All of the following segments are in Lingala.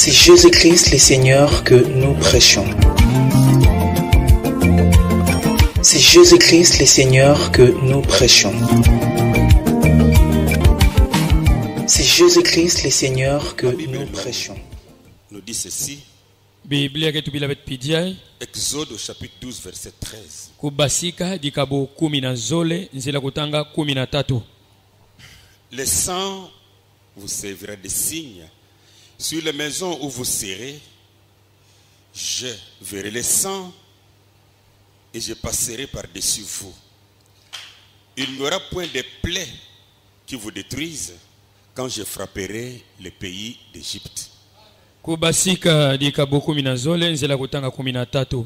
C'est Jésus-Christ le Seigneur que nous prêchons. C'est Jésus-Christ le Seigneur que nous prêchons. C'est Jésus-Christ le Seigneur que nous prêchons. Nous dit ceci. Biblia yetu bila betipidiai. Exode au chapitre 12 verset 13. Kubasika dikabo 10 nzela kutanga 13. Le sang vous servira de signe sur les maisons où vous serez. Je verrai le sang et je passerai par-dessus vous. Il n'y aura point de plaies qui vous détruisent quand je frapperai le pays d'Égypte. Kubasika dikabo 10 nzela kutanga 13.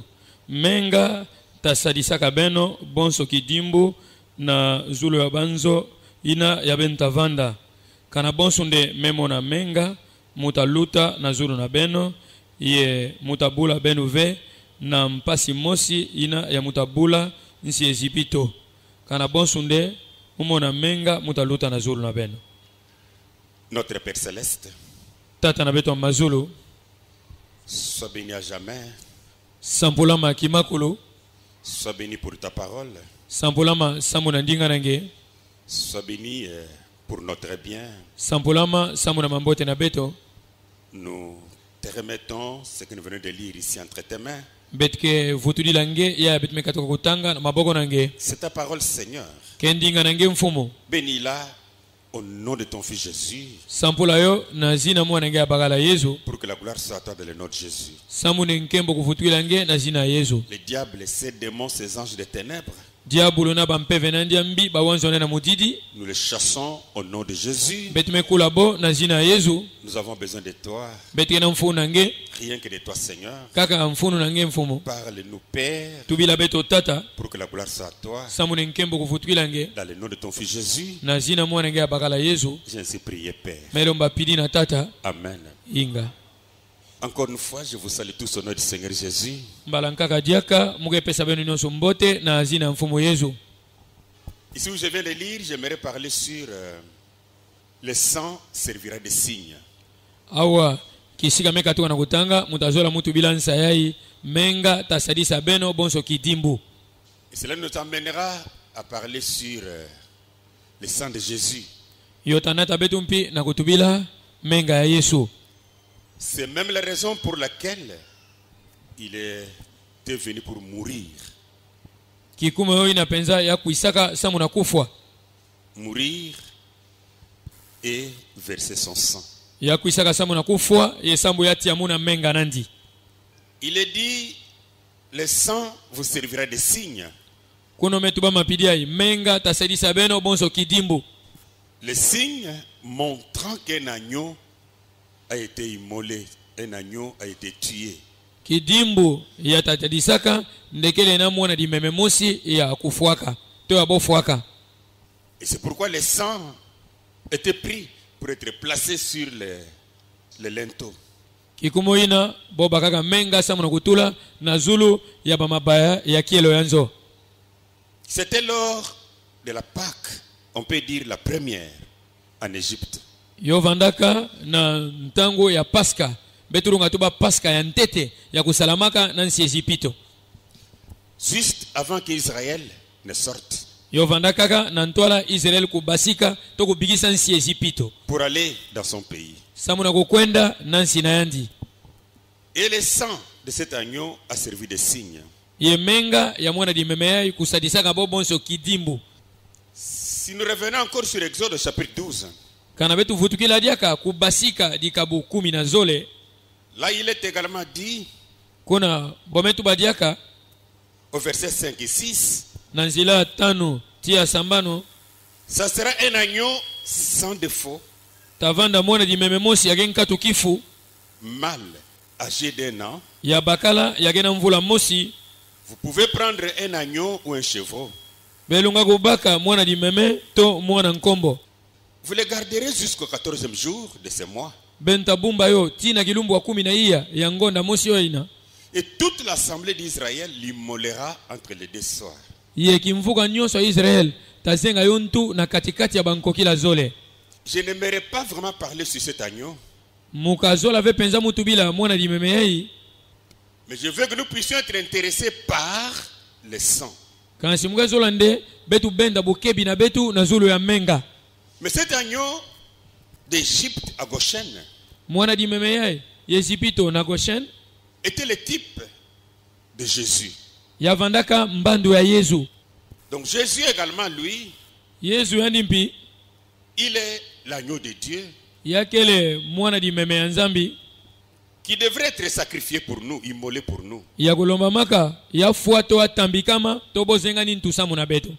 Menga tasadisaka beno bonso kidimbu na zulu ya banzo ina ya bentavanda. Kana bonso nde memo na menga mutaluta na zulu na beno ye mutabula benu ve na mpasi mosi ina ya mutabula nsi Ezipito. Kana bonso nde umona menga mutaluta na zulu na beno. Notre Père Céleste, Tata na beto mazulu sois béni à jamais. Sampulama kimakulu. Sois béni pour ta parole. Sampulama samuna ndinga nange. Sois béni pour notre bien. Sampulama samuna mambote na beto. Nous te remettons ce que nous venons de lire ici entre tes mains. Betke vutudi lange ya betme katoka kutanga na maboko nange. C'est ta parole, Seigneur. Kendinga nange mfumo. Bénis-la au nom de ton Fils Jésus. Sampula yo na zina mwana nge abagala Yesu. Pour que la gloire soit à toi dans le nom de Jésus. Samune nkembo kuvutudi lange na zina Yesu. Les diables, ces démons, ces anges de ténèbres, Diabolo na bampeve na ndiambi bawanzo na mudidi. nous les chassons au nom de Jésus. Betme kulabo na zina Yesu. Nous avons besoin de toi. Betke na mfunu nange. Rien que de toi, Seigneur. Kaka mfunu nange mfumo. Parle-nous, Père, Tubila beto tata. pour que la gloire soit à toi. Samune nkembo kuvutudi lange. Dans le nom de ton Fils Jésus, Na zina mwana nge abagala Yesu. j'ai ainsi prié, Père. Melomba pidi na tata. Amen. Inga. Encore une fois, je vous salue tous au nom du Seigneur Jésus. Mbalankaka diaka muge pesa benu nyonso mbote na zina mfumo Yesu. Ici où je viens de lire, j'aimerais parler sur le sang servira de signe. Awa kisika meka tu na kutanga mutazola mutu bila nsayai menga tasadisa beno bonso kidimbu. Et cela nous amènera à parler sur le sang de Jésus. Yotanata betumpi na kutubila menga ya Yesu. C'est même la raison pour laquelle il est venu pour mourir. Kikume yo inapenza ya kuisaka samu na kufwa. Mourir et verser son sang. Ya kuisaka samu na kufwa ye sambu yati ya muna menga nandi. Il est dit, le sang vous servira de signe. Kuno metuba mapidiai menga tasadisa beno bonso kidimbu. Le signe montrant qu'un agneau a été immolé, un agneau a été tué. Kidimbu ya tatadisaka ndekele na mwana di mememosi ya kufuaka to ya bofuaka. Et c'est pourquoi le sang était pris pour être placé sur les linteaux. Kikumo ina boba kaka menga samu na kutula na zulu ya bamabaya ya kielo yanzo. C'était lors de la Pâque, on peut dire la première en Égypte. Yo vandaka na ntango ya Pasca. Beturunga tuba Pasca ya ntete ya kusalamaka na nsi Ezipito. Juste avant qu'Israël ne sorte. Yo vandaka na ntwala Israel kubasika to kubigisa nsi Ezipito. Pour aller dans son pays. Samu na kukwenda na nsi nayandi. Et le sang de cet agneau a servi de signe. Ye menga ya mwana di memeyai kusadisaka bobonso kidimbu. Si nous revenons encore sur Exode chapitre 12. Kana betu vutukila diaka kubasika dikabu 10. Là, il est également dit, Kuna bometu badiaka au verset 5 et 6, nanzila tano tia sambano ça sera un agneau sans défaut, tavanda mwana di mememosi yagenka tukifu mâle, âgé d'1 an. ya bakala yagena mvula mosi. Vous pouvez prendre un agneau ou un chevreau. Belunga kubaka mwana di meme to mwana nkombo. Vous les garderez jusqu'au 14e jour de ce mois. Benta bumba yo tina kilumbu wa 10 ya ngonda mosi yo ina. Et toute l'assemblée d'Israël l'immolera entre les deux soirs. Ye kimvuka nyonso ya Israel tazenga yontu na katikati ya banko kila zole. Je n'aimerais pas vraiment parler sur cet agneau. mukazola ve penza mutu bila mwana limeme yai. Mais je veux que nous puissions être intéressés par le sang. Kansi mukazola nde betu benda bukebi na betu na zulu ya menga. Mais cet agneau d'Égypte à Goshen Mwana limeme yai Yezipito na Goshen était le type de Jésus. yavandaka mbandu ya Yesu. Donc Jésus également, lui, Yesu yandimpi il est l'agneau de Dieu yakele mwana limeme ya Nzambi qui devrait être sacrifié pour nous, immolé pour nous. ya kulomba maka ya fuato atambikama tobozenga ni ntusamu na beto.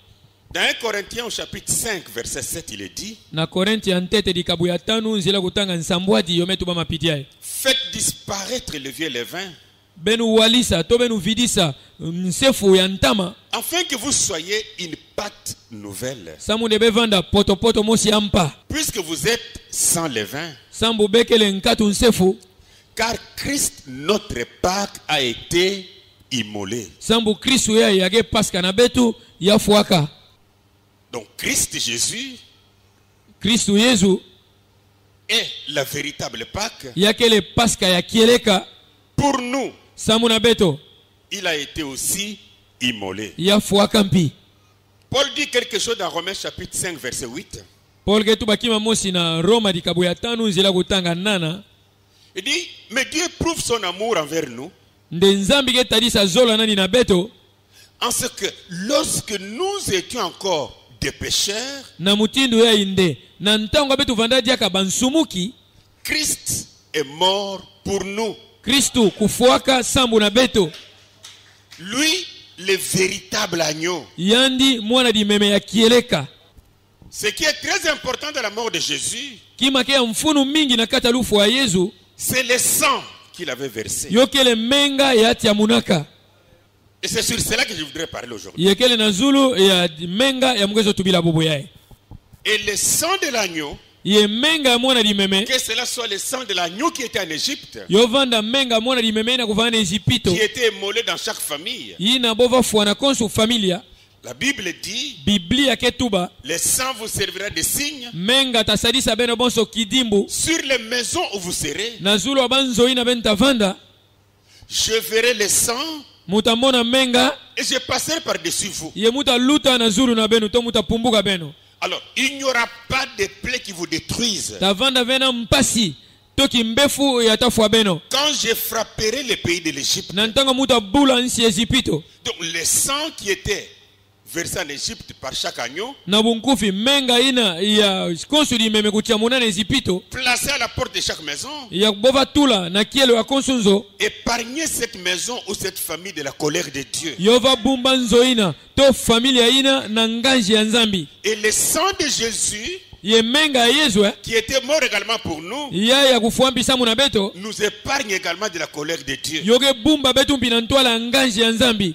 Dans 1 Corinthiens au chapitre 5 verset 7 il est dit: Na Korinthe ya ntete dikabu ya 5 nzila kutanga nsambwati yometu ba mapitia. Faites disparaître le vieux levain Benu walisa to benu vidisa nsefu ya ntama afin que vous soyez une pâte nouvelle. samu de bevanda poto poto mosi ampa Puisque vous êtes sans levain, sambu bekele nkatu nsefu car Christ notre Pâque a été immolé. sambu Kristo ya yage paska na betu ya fuaka. Donc Christ Jésus Kristo Yesu est la véritable Pâque. yakele paska ya kieleka Pour nous, samu na beto il a été aussi immolé. ya fuaka mpi. Paul dit quelque chose dans Romains chapitre 5 verset 8. Paul getu bakima mosi na Roma dikabu ya 5 nzila kutanga nana. Il dit, mais Dieu prouve son amour envers nous Nde Nzambi getadisa zola nani na beto en ce que lorsque nous étions encore des pécheurs, na mutindo ya inde na ntango betu vanda diaka bansumuki Christ est mort pour nous. Kristo kufuaka sambu na beto Lui, le véritable agneau. yandi mwana limeme ya kieleka. Ce qui est très important dans la mort de Jésus, Kima ke ya mfunu mingi na kata lufu wa Yesu c'est le sang qu'il avait versé. yokele menga ya tia munaka Et c'est sur cela que je voudrais parler aujourd'hui. yekele na zulu ya menga ya mgezo tubila bubu yae. Et le sang de l'agneau, Ye menga ya mwana limeme que cela soit le sang de l'agneau qui était en Égypte, yovanda menga mwana limeme na kuvana Ezipito qui était immolé dans chaque famille. yina bova fuana konsu familia. La Bible dit, Biblia ketuba le sang vous servira de signe menga tasadisa beno bonso kidimbu sur les maisons où vous serez. na zulu abanzo ina benta vanda Je verrai le sang mutamona menga et je passerai par-dessus vous. ye muta luta na zulu na benu to muta pumbuka beno Alors, il n'y aura pas de plaies qui vous détruisent. tavanda vena mpasi toki mbefu ya tafwa beno Quand je frapperai le pays de l'Égypte, na ntanga muta bula nsi Ezipito donc le sang qui était versé en Égypte par chaque agneau, na bunkufi menga ina ya konsu limeme kutia munana Ezipito placé à la porte de chaque maison, ya bova tula na kielo ya konsunzo épargnez cette maison ou cette famille de la colère de Dieu. yova bumba nzo ina to familia ina na nganji ya Nzambi. Et le sang de Jésus, Ye menga ya Yesu qui était mort également pour nous, ya kufuambisa muna beto nous épargne également de la colère de Dieu. yoge bumba betu mpina ntwala nganji ya Nzambi.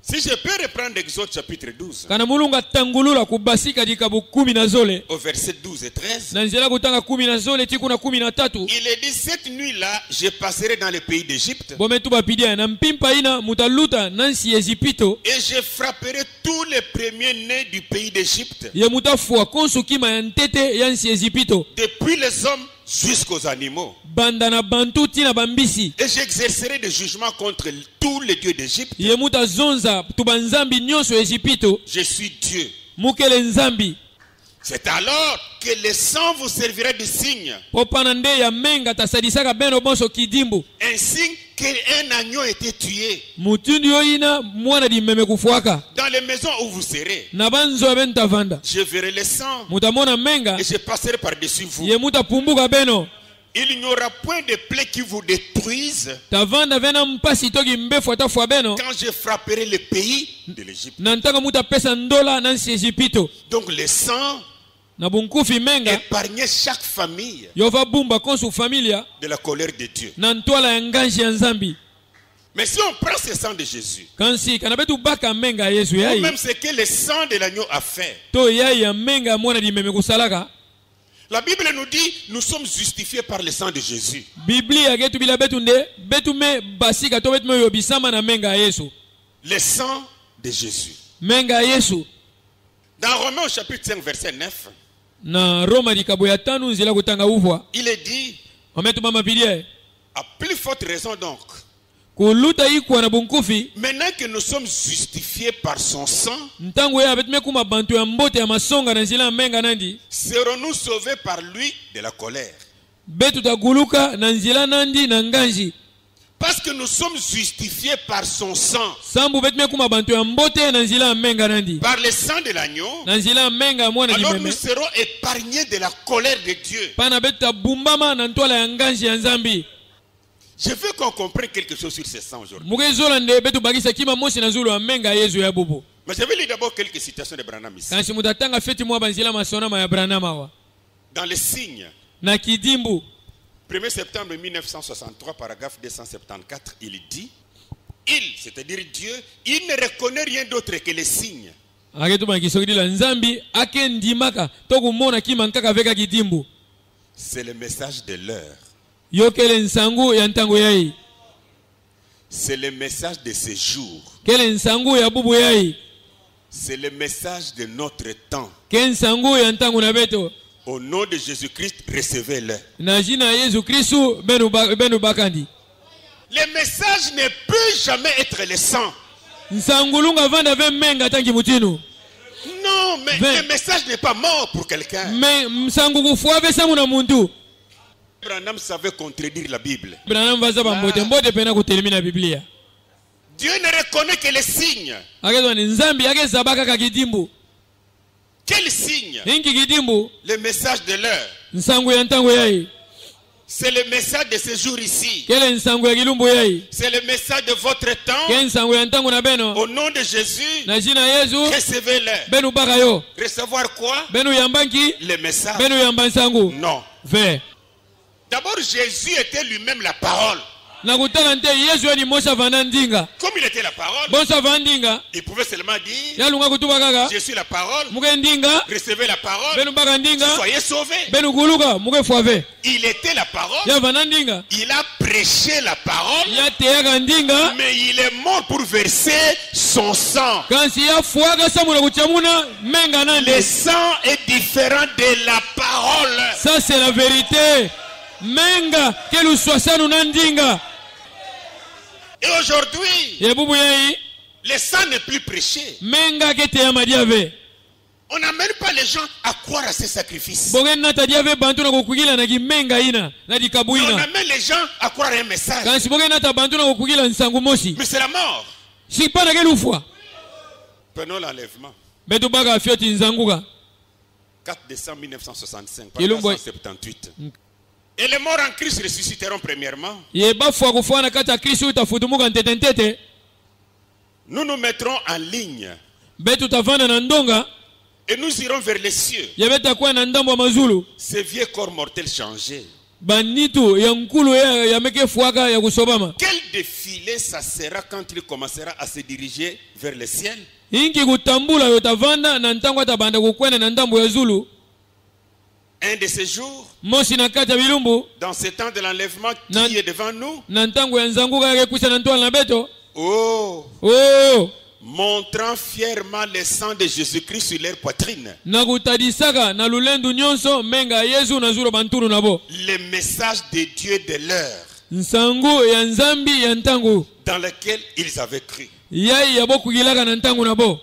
Si je peux reprendre Exode chapitre 12, Kana mulunga tangulula kubasika dikabu 10 na zole au verset 12 et 13, na nzela kutanga 10 na zole tikuna 13 il est dit, cette nuit-là, je passerai dans le pays d'Égypte bometu bapidia na mpimpa ina mutaluta nansi Ezipito et je frapperai tous les premiers-nés du pays d'Égypte, ye mutafua konsu kima ya ntete ya nsi Ezipito depuis les hommes jusqu'aux animaux. banda na bantu tina bambisi Et j'exercerai des jugements contre tous les dieux d'Égypte. ye mutazonza tubanzambi nyonso Ezipito Je suis Dieu. mukele nzambi. C'est alors que le sang vous servira de signe. Popana nde ya menga tasadisaka beno bonso kidimbu Un signe qu'un agneau a été tué. mutundi yo ina mwana limeme kufuaka Dans les maisons où vous serez, na banzo ya benta vanda je verrai le sang mutamona menga et je passerai par-dessus vous. ye mutapumbuka beno Il n'y aura point de plaies qui vous détruisent tavanda vena mpasi toki mbefu atafua beno quand je frapperai le pays de l'Égypte. na ntaka mutapesa ndola nansi Ezipito Donc le sang na bunkufi menga épargnait chaque famille yova bumba konsu familia de la colère de Dieu. na ntwala ya nganji ya Nzambi. Mais si on prend ce sang de Jésus, Kansi kana betu baka menga ya Yesu ou yai même ce que le sang de l'agneau a fait, to yai ya menga ya mwana limeme kusalaka la Bible nous dit, nous sommes justifiés par le sang de Jésus. Biblia getu bila betu nde betu me basika to betu me yobisama na menga ya Yesu. Le sang de Jésus. Menga ya Yesu Dans Romains au chapitre 5 verset 9, na Roma dikabo ya 5 nzela kutanga uvwa il est dit, Mametu mama pilie. À plus forte raison donc. Kuluta ikuwa na bunkufi. Maintenant que nous sommes justifiés par son sang, Ntangu ya betume kuma bantu ya mbote ya masonga na nzila menga nandi. serons-nous sauvés par lui de la colère? Betu taguluka na nzila nandi na nganji. Parce que nous sommes justifiés par son sang. Sambu betume kuma bantu ya mbote na nzila menga nandi. Par le sang de l'agneau, Na nzila menga mwana alors limeme. nous serons épargnés de la colère de Dieu. Pana betu tabumbama na ntwala ya nganji ya nzambi. Je veux qu'on comprenne quelque chose sur ce sang aujourd'hui. Mugezola nde betu bagisa kima mosi na zulu ya menga Yesu ya bubu. Mais je vais lire d'abord quelques citations de Branham ici. Kansi mutatanga feti mwa banzila masona ma ya Branham wa. Dans les signes, Na kidimbu 1er septembre 1963, paragraphe 274, il dit, il, c'est-à-dire Dieu, il ne reconnaît rien d'autre que les signes. aketu bankisokidila nzambi ake ndimaka tokumona kima nkaka veka kidimbu. C'est le message de l'heure. Yokele nsangu ya ntango yai. C'est le message de ce jour. Kele nsangu ya bubu yai. C'est le message de notre temps. Ke nsangu ya ntangu na beto. Au nom de Jésus-Christ, recevez-le. Na jina Yesu Kristu benu bakandi. Le message ne peut jamais être le sang. Nsangulunga vanda ve menga tangi mutinu. Non, mais le message n'est pas mort pour quelqu'un. Me msangu kufuwa ve samu na muntu. Branham savait contredire la Bible. Branham vaza bambote mbote pena kutelemina Biblia. Dieu ne reconnaît que les signes. Akezo ni nzambi ake zabaka kakidimbu. Quel signe? Inki kidimbu. Le message de l'heure. Nsangu ya ntango yai. C'est le message de ce jour ici. Kele nsangu ya kilumbu yai. C'est le message de votre temps. Ke nsangu ya ntango na beno. Au nom de Jésus, Na jina Yesu recevez-le. benu baka yo. Recevoir quoi? Benu yambanki. Le message. Benu yamba nsangu. Non. Ve. D'abord, Jésus était lui-même la parole. Na kutala nte Yesu ni mosa vanandinga. Comme il était la parole, Bosa vandinga. il pouvait seulement dire, Ya lunga kutuba kaka. je suis la parole, Muke ndinga. recevez la parole, Benu baka ndinga. soyez sauvés. Benu guluka. Muke fuave. Il était la parole, Ya vanandinga. il a prêché la parole, Ya teyaka ndinga. mais il est mort pour verser son sang. Kansi ya fuaga samu na kuchamuna menga nandi. Le sang est différent de la parole. Ça c'est la vérité. Menga kelu swasanu nandinga. Et aujourd'hui, Ya bubu yai. le sang n'est plus prêché. Menga kete ya madiave. On n'amène pas les gens à croire à ces sacrifices. Bogen nata diave bantu na kukugila na kimenga ina. Na On dikabuina. amène les gens à croire à un message. Kansi bogen nata bantu na kukugila nsangu mosi. Mais c'est la mort. Si pana kelu fwa. Prenons l'enlèvement. Betu baka afioti nzanguka. 4 décembre 1965, Ilumbo- paragraphe 178. Et les morts en Christ ressusciteront premièrement. Ye bafwa kufwa na kata Kristo utafutumuka ntete ntete. Nous nous mettrons en ligne Betu tavana na ndonga. et nous irons vers les cieux. Ya beta kwa na ndambo mazulu. Ces vieux corps mortels changés. Banitu ya nkulu ya meke fuaka ya kusobama. Quel défilé ça sera quand il commencera à se diriger vers le ciel? Inki kutambula yotavanda na ntango atabanda kukwena na ndambo ya zulu. Un de ces jours, Mosi na kata bilumbu. dans ce temps de l'enlèvement Non. qui est devant nous, Na ntango ya nzanguka yake kusa na ntwala na beto. oh, Oh. montrant fièrement le sang de Jésus-Christ sur leur poitrine. Na kutadisaka na lulendu nyonso menga Yesu na zulu banturu nabo. Le message de Dieu de l'heure Nsangu ya nzambi ya ntangu. dans lequel ils avaient cru. Yai ya boku gilaka na ntangu nabo.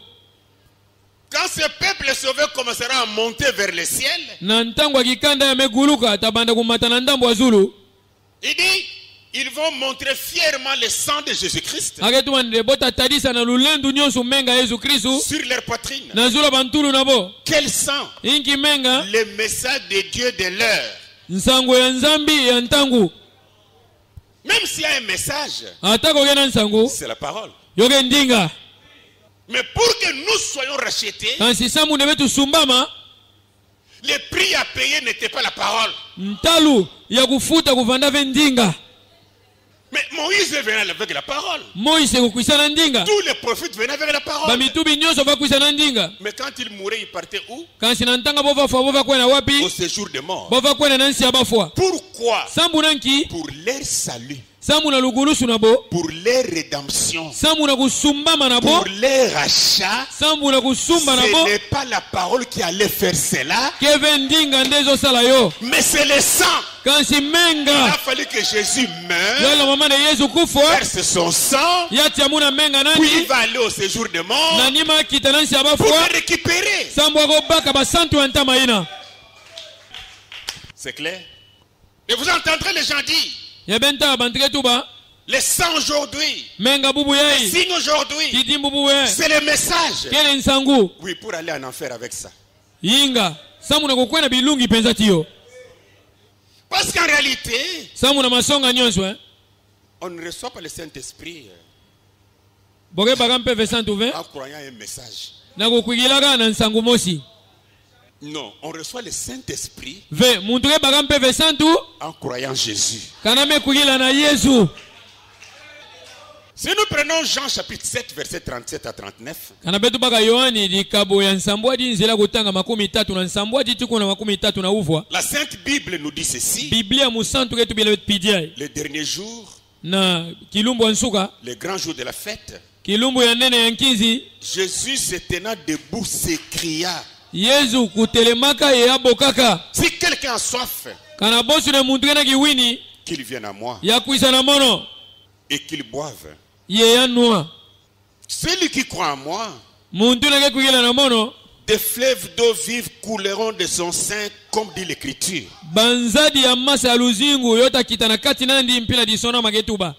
Quand ce peuple sauvé commencera à monter vers le ciel, Na ntango akikanda ya meguluka tabanda kumata na ndambo ya zulu. il dit, ils vont montrer fièrement le sang de Jésus-Christ Aketuma nde bota tadisa na lulendu nyonso menga Yesu Kristu. sur leur poitrine. Na zulu banturu nabo. Quel sang? Inki menga. Le message de Dieu de l'heure. Nsangu ya nzambi ya ntangu. Même s'il y a un message, Atako gena nsangu. c'est la parole. Yoge ndinga. Mais pour que nous soyons rachetés, Kansi samu nebe tusumbama. le prix à payer n'était pas la parole. Ntalu ya kufuta kuvanda ve ndinga. Mais Moïse venait avec la parole. Moise kukwisa na ndinga. Tous les prophètes venaient avec la parole. Bamitubi nyonso bakwisa na ndinga. Mais quand il mourait, il partait où? Kansi na ntanga bova fwa bova kwena wapi? Au séjour de mort. Bova kwena na nsi ya bafwa. Pourquoi Pourquoi? Sambu nanki. Pour leur salut. Sambu na lugulusu nabo. Pour leur rédemption. Sambu na kusumbama nabo. Pour leur rachat. Sambu na kusumba nabo. Ce n'est pas la parole qui allait faire cela. Kevendinga ndezo sala yo. Mais c'est le sang. Quand si menga. Il a fallu que Jésus meure. Yala mama de Yesu kufa. Verse son sang. Yati amuna menga nani. Puis il va aller au séjour de mort. Nanima kitanansi abafwa. Pour le récupérer. Sambu agobaka basantu antama ina. C'est clair? Et vous entendrez les gens dire. Yabenta bantre tuba. Les sangs aujourd'hui. Menga bubu Les yai. signes aujourd'hui. Kidi bubu yai. C'est le message. Kele nsangu. Oui, pour aller en enfer avec ça. Yinga. Sambu na kukwena bilungi penza tiyo. Parce qu'en réalité, Sambu na masonga nyonso on ne reçoit pas le Saint-Esprit boge bagampe vesantu ve. en croyant un message. Na kukwigilaka na nsangu mosi. Non, on reçoit le Saint-Esprit Ve muntu ke bagampe vesantu en croyant Jésus. kana me kwigila na Yesu. Si nous prenons Jean chapitre 7 verset 37 à 39, Kana betu baka Yohani likabo ya nsambwa di nzela kutanga 30 na nsambwa di tiku na 30 na uvwa. la Sainte Bible nous dit ceci. Biblia musantu ketu bila pidia. Le dernier jour, Na kilumbu nsuka, le grand jour de la fête, kilumbu ya nene ya nkizi, Jésus se tenant debout s'écria. Yesu kutelemaka ye abokaka. Si quelqu'un a soif, Kana bosu ne muntu kena kiwini qu'il vienne à moi ya kuisa na mono et qu'il boive. ye yanua. Celui qui croit en moi, Muntu neke kwigila na mono des fleuves d'eau vive couleront de son sein, comme dit l'Écriture. banzadi ya masa ya luzingu yota kitana kati nandi mpila disona magetuba.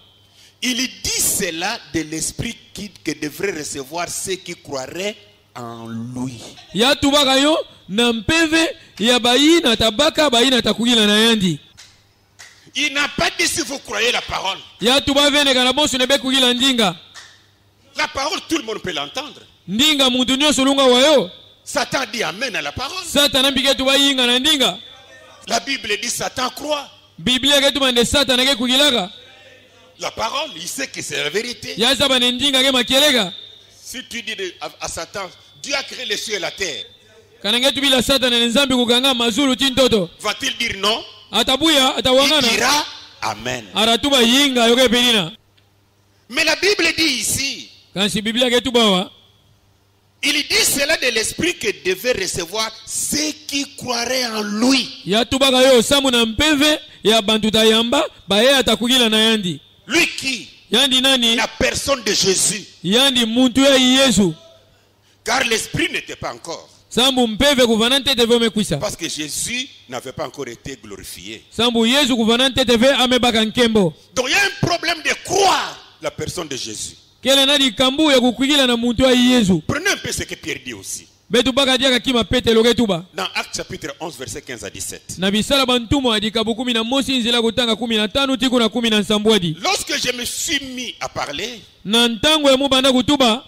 Il dit cela de l'esprit que devrait recevoir ceux qui croiraient en lui. Ya tubaka yo na mpeve ya bayina tabaka bayina takugila na yandi. Il n'a pas dit si vous croyez la parole. Ya tuba vene kana bosu nebe kugila ndinga. La parole, tout le monde peut l'entendre. Ndinga muntu nyonso lunga wayo. Satan dit amen à la parole. Satana mbike tuba yinga na ndinga. La Bible dit Satan croit. Biblia ke tuba nde satana ke kugilaka. La parole, il sait que c'est la vérité. Ya saba ne ndinga ke makeleka. Si tu dis à Satan, Dieu a créé les cieux et la terre, Kana nge tubila satana ne nzambi kuganga mazulu tintoto. va-t-il dire non? Atabuya Il atawangana. dira amen. Aratuba yinga yoke pelina. Mais la Bible dit ici, Kansi Biblia ke tuba wa. il dit cela de l'esprit que devait recevoir ceux qui croiraient en lui. Ya tubaka yo samu na mpeve ya bantu tayamba baye atakugila na yandi. Lui qui? Yandi nani? La personne de Jésus. Yandi muntu ya Yesu. Car l'esprit n'était pas encore. Sambu mpeve kuvanante teve omekwisa. Parce que Jésus n'avait pas encore été glorifié. Sambu Yesu kuvanante teve amebaka nkembo. Donc il y a un problème de croire la personne de Jésus. Kele nadi kambu ya kukwigila na muntu ya Yesu. Prenez un peu ce que Pierre dit aussi. Betu baka diaka kima pete loke tuba. Dans Actes chapitre 11 verset 15 à 17. Na bisala bantumo adika bukumi na mosi nzila kutanga 15 tiku na 10 na nsambwadi. Lorsque je me suis mis à parler, Na ntango ya mubanda kutuba,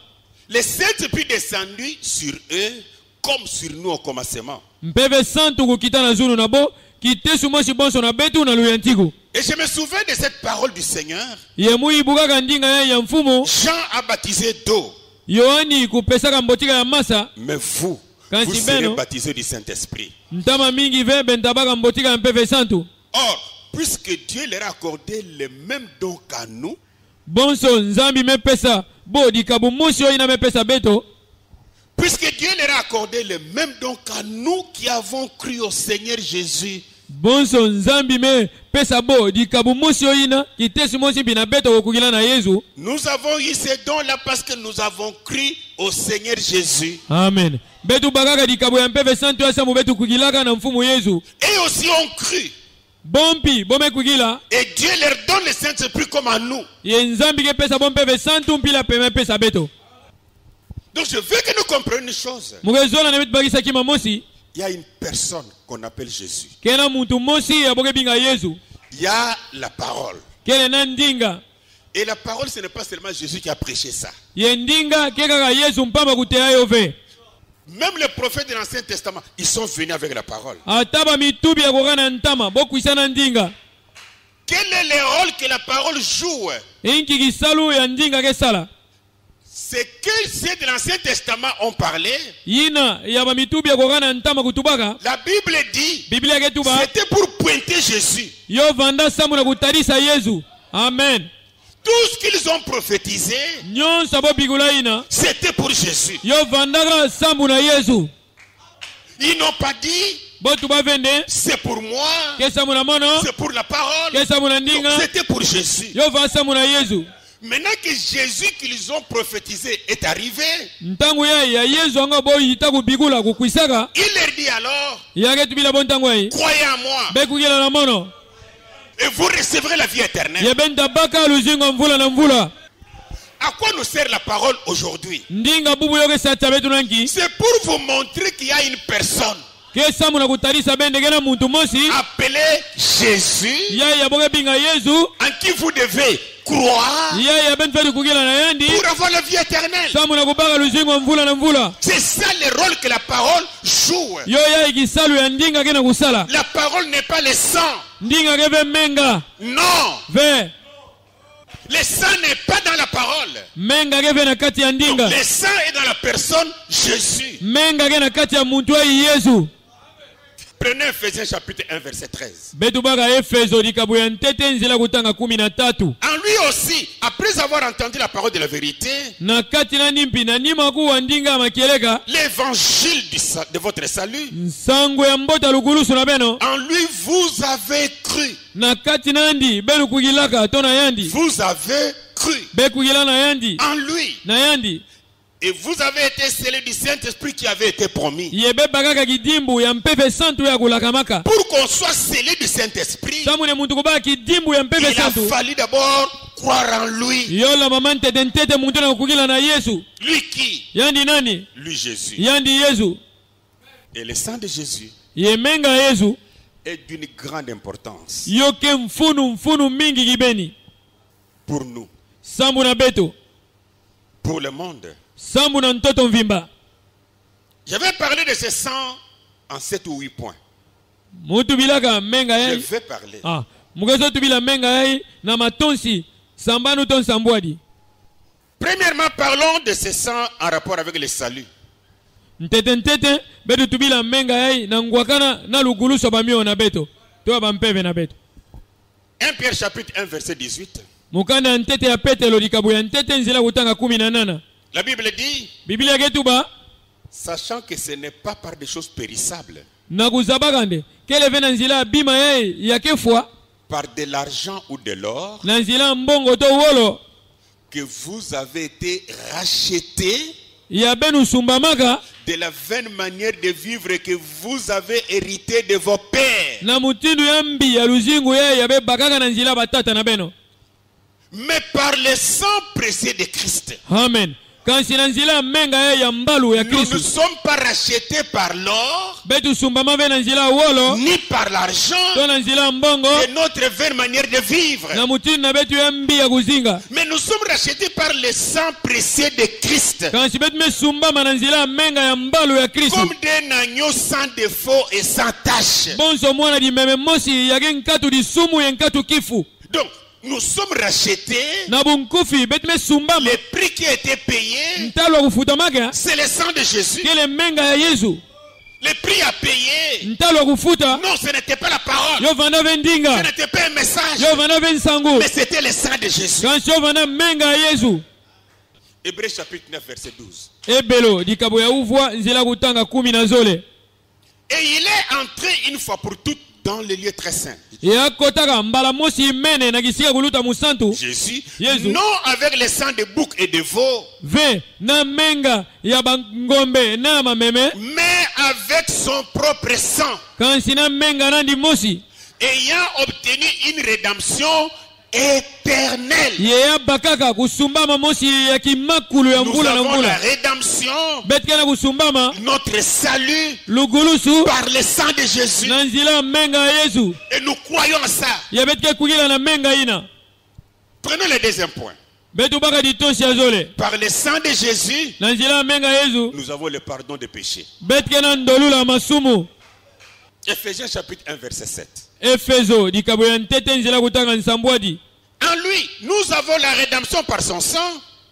le Saint-Esprit descendu sur eux comme sur nous au commencement. mpeve santu kukita na zulu na bo, kitesu mosi bonso na betu na luyantiku. Et je me souviens de cette parole du Seigneur. Yemu ibukaka ndinga ya mfumo, Jean a baptisé d'eau. Yohani kupesaka mbotika ya masa, Mais vous, Quand vous il serez beno. baptisés du Saint-Esprit. ntama mingi vebe ntabaka mbotika ya mpeve santu. Or, puisque Dieu leur a accordé le même don qu'à nous, Bonso nzambi mepesa, bo dikabu musi oina mepesa beto. puisque Dieu leur a accordé le même don qu'à nous qui avons cru au Seigneur Jésus, Bonso nzambi me pesa bo dikabu musi oina, kitesu mosi bina beto kukugila na Yesu. nous avons eu ces dons-là parce que nous avons cru au Seigneur Jésus. Amen. Betu bakaka dikabu ya mpeve santu ya samu betu kugilaka na mfumu Yesu. Et aussi ont cru. Bompi, bome kugila. Et Dieu leur donne le Saint-Esprit comme à nous. Ye nzambi ke pesa bompeve santu mpila peme pesa beto. Donc je veux que nous comprenions une chose. Mugezola na betu bakisa kima mosi. Il y a une personne qu'on appelle Jésus. Kena muntu mosi ya boke binga Yesu. Il y a la parole. Kele na ndinga. Et la parole, ce n'est pas seulement Jésus qui a prêché ça. Ye ndinga kekaka Yesu mpamba kutea yove. Même les prophètes de l'Ancien Testament, ils sont venus avec la parole. Ataba mitubi ya kokana ntama bokwisa na ndinga. Quel est le rôle que la parole joue? Inki kisalu ya ndinga kesala. Ce que ceux de l'Ancien Testament ont parlé, yina ya bamitubi ya kokana ntama kutubaka la Bible dit, Biblia ketuba c'était pour pointer Jésus. yo vanda samu na kutarisa Yesu. Amen. Tout ce qu'ils ont prophétisé, Nyonso bo bigula ina c'était pour Jésus. yo vandaka samu na Yesu. Ils n'ont pas dit, Botu bavende c'est pour moi, ke samu na mono c'est pour la parole. ke samu na Non, ndinga c'était pour Jésus. yo va samu na Yesu. Maintenant que Jésus qu'ils ont prophétisé est arrivé, Ntangu ya Yesu anga bo yitaku bigula kukwisaka il leur dit alors, yake tubila bon ntangu ai croyez en moi bekukila na mono et vous recevrez la vie éternelle. yebenta baka luzingo mvula na mvula. À quoi nous sert la parole aujourd'hui? Ndinga bubu yoke satsa betu nanki C'est pour vous montrer qu'il y a une personne ke samu na kutarisa bende kena muntu mosi appelée Jésus ya boke binga Yesu en qui vous devez croire ya ben fedi kukila na yandi pour avoir la vie éternelle. samu na kubaka luzingo mvula na mvula. C'est ça le rôle que la parole joue. Yo ya ikisalu ya ndinga kena kusala La parole n'est pas le sang. ndinga keve menga Non. ve Le sang n'est pas dans la parole. menga keve na kati ya ndinga Le sang est dans la personne Jésus. menga kena kati ya muntu ai Yesu. Prenez Ephésiens chapitre 1 verset 13. Betu baka Efeso likabu ya ntete nzela kutanga 13. En lui aussi, après avoir entendu la parole de la vérité, Na kati na nimpi na nima kuwa ndinga makieleka l'évangile de votre salut, nsango ya mbota lukulusu na beno en lui vous avez cru. na kati nandi belu kugilaka to na yandi Vous avez cru bekugila na yandi en lui. na yandi Et vous avez été scellés du Saint-Esprit qui avait été promis. yebe bakaka kidimbu ya mpepe santu ya kulakamaka Pour qu'on soit scellé du Saint-Esprit, samu ne muntu kubaka kidimbu ya mpepe il a santu fallu d'abord croire en lui. yola mama ntete ntete muntu na kugila na Yesu. Lui qui? Yandi nani? Lui Jésus. Yandi Yesu. Et le sang de Jésus Yemenga Yesu est d'une grande importance yoke mfunu mingi kibeni pour nous, sambu na beto pour le monde. sambu na ntoto mvimba. Je vais parler de ce sang en 7 ou 8 points. Mutu bilaka menga Je yai vais parler. mugezo tubila menga yai na matonsi sambanu ton sambwadi. Premièrement, parlons de ce sang en rapport avec le salut. Ntete ntete betu tubila menga yai na ngwakana na luguluso bamio na beto to bampeve na beto. 1 Pierre chapitre 1 verset 18. Mukana ntete ya Petelo likabu ya ntete nzila kutanga 18. La Bible dit, Biblia ketuba sachant que ce n'est pas par des choses périssables, na kuzabakande kele vena nzila bima yai ya kefwa par de l'argent ou de l'or, na nzila mbongo to wolo que vous avez été rachetés ya benu sumbamaka de la vaine manière de vivre que vous avez hérité de vos pères. na mutindu ya mbi ya luzingu yai ya bakaka na nzila batata na beno. Mais par le sang précieux de Christ. Amen. Kansi na nzila menga ya mbalu ya Nous ne Kristu sommes pas rachetés par l'or, betu sumbama ve na nzila wolo ni par l'argent to na nzila mbongo de notre vaine manière de vivre. na mutindu na betu ya mbi ya kuzinga. Mais nous sommes rachetés par le sang précieux de Christ. Kansi betu me sumbama na nzila menga ya mbalu ya Kristu Comme d'un agneau sans défaut et sans tache. bonso mwana di meme mosi yake nkatu di sumu ya nkatu kifu Donc, nous sommes rachetés. na bunkufi betu me sumbama Le prix qui a été payé, ntalo wa kufutamaka c'est le sang de Jésus. kele menga ya Yesu. Le prix à payer, Ntalo wa kufuta non, ce n'était pas la parole. yo vanda ve Ce ndinga n'était pas un message. yo vanda ve nsangu Mais c'était le sang de Jésus. kansi yo vanda menga ya Yesu. Hébreux chapitre 9, verset 12. Ebelo dikabo ya uvwa nzela kutanga 10. Et il est entré une fois pour toutes dans le lieu très saint. Ya kotaka mbala mosi mene na kisika kuluta musantu Jésus, Jésus. non avec le sang de bouc et de veau, ve na menga ya bangombe na mameme mais avec son propre sang, kansi na menga nandi mosi ayant obtenu une rédemption éternelle. yeya bakaka kusumbama mosi ya kimakulu ya Nous mvula na avons la mvula rédemption, betkana kusumbama notre salut lugulusu par le sang de Jésus. na nzila menga ya Yesu Et nous croyons à ça. ya betke kugila na menga ina Prenons le deuxième point. betu baka ditosi ya zole Par le sang de Jésus, na nzila menga ya Yesu nous avons le pardon des péchés. betke na ndolula masumu. Ephésiens chapitre 1 verset 7. Efeso dikabo ya ntete nzela kutanga nsambwadi En lui, nous avons la rédemption par son sang,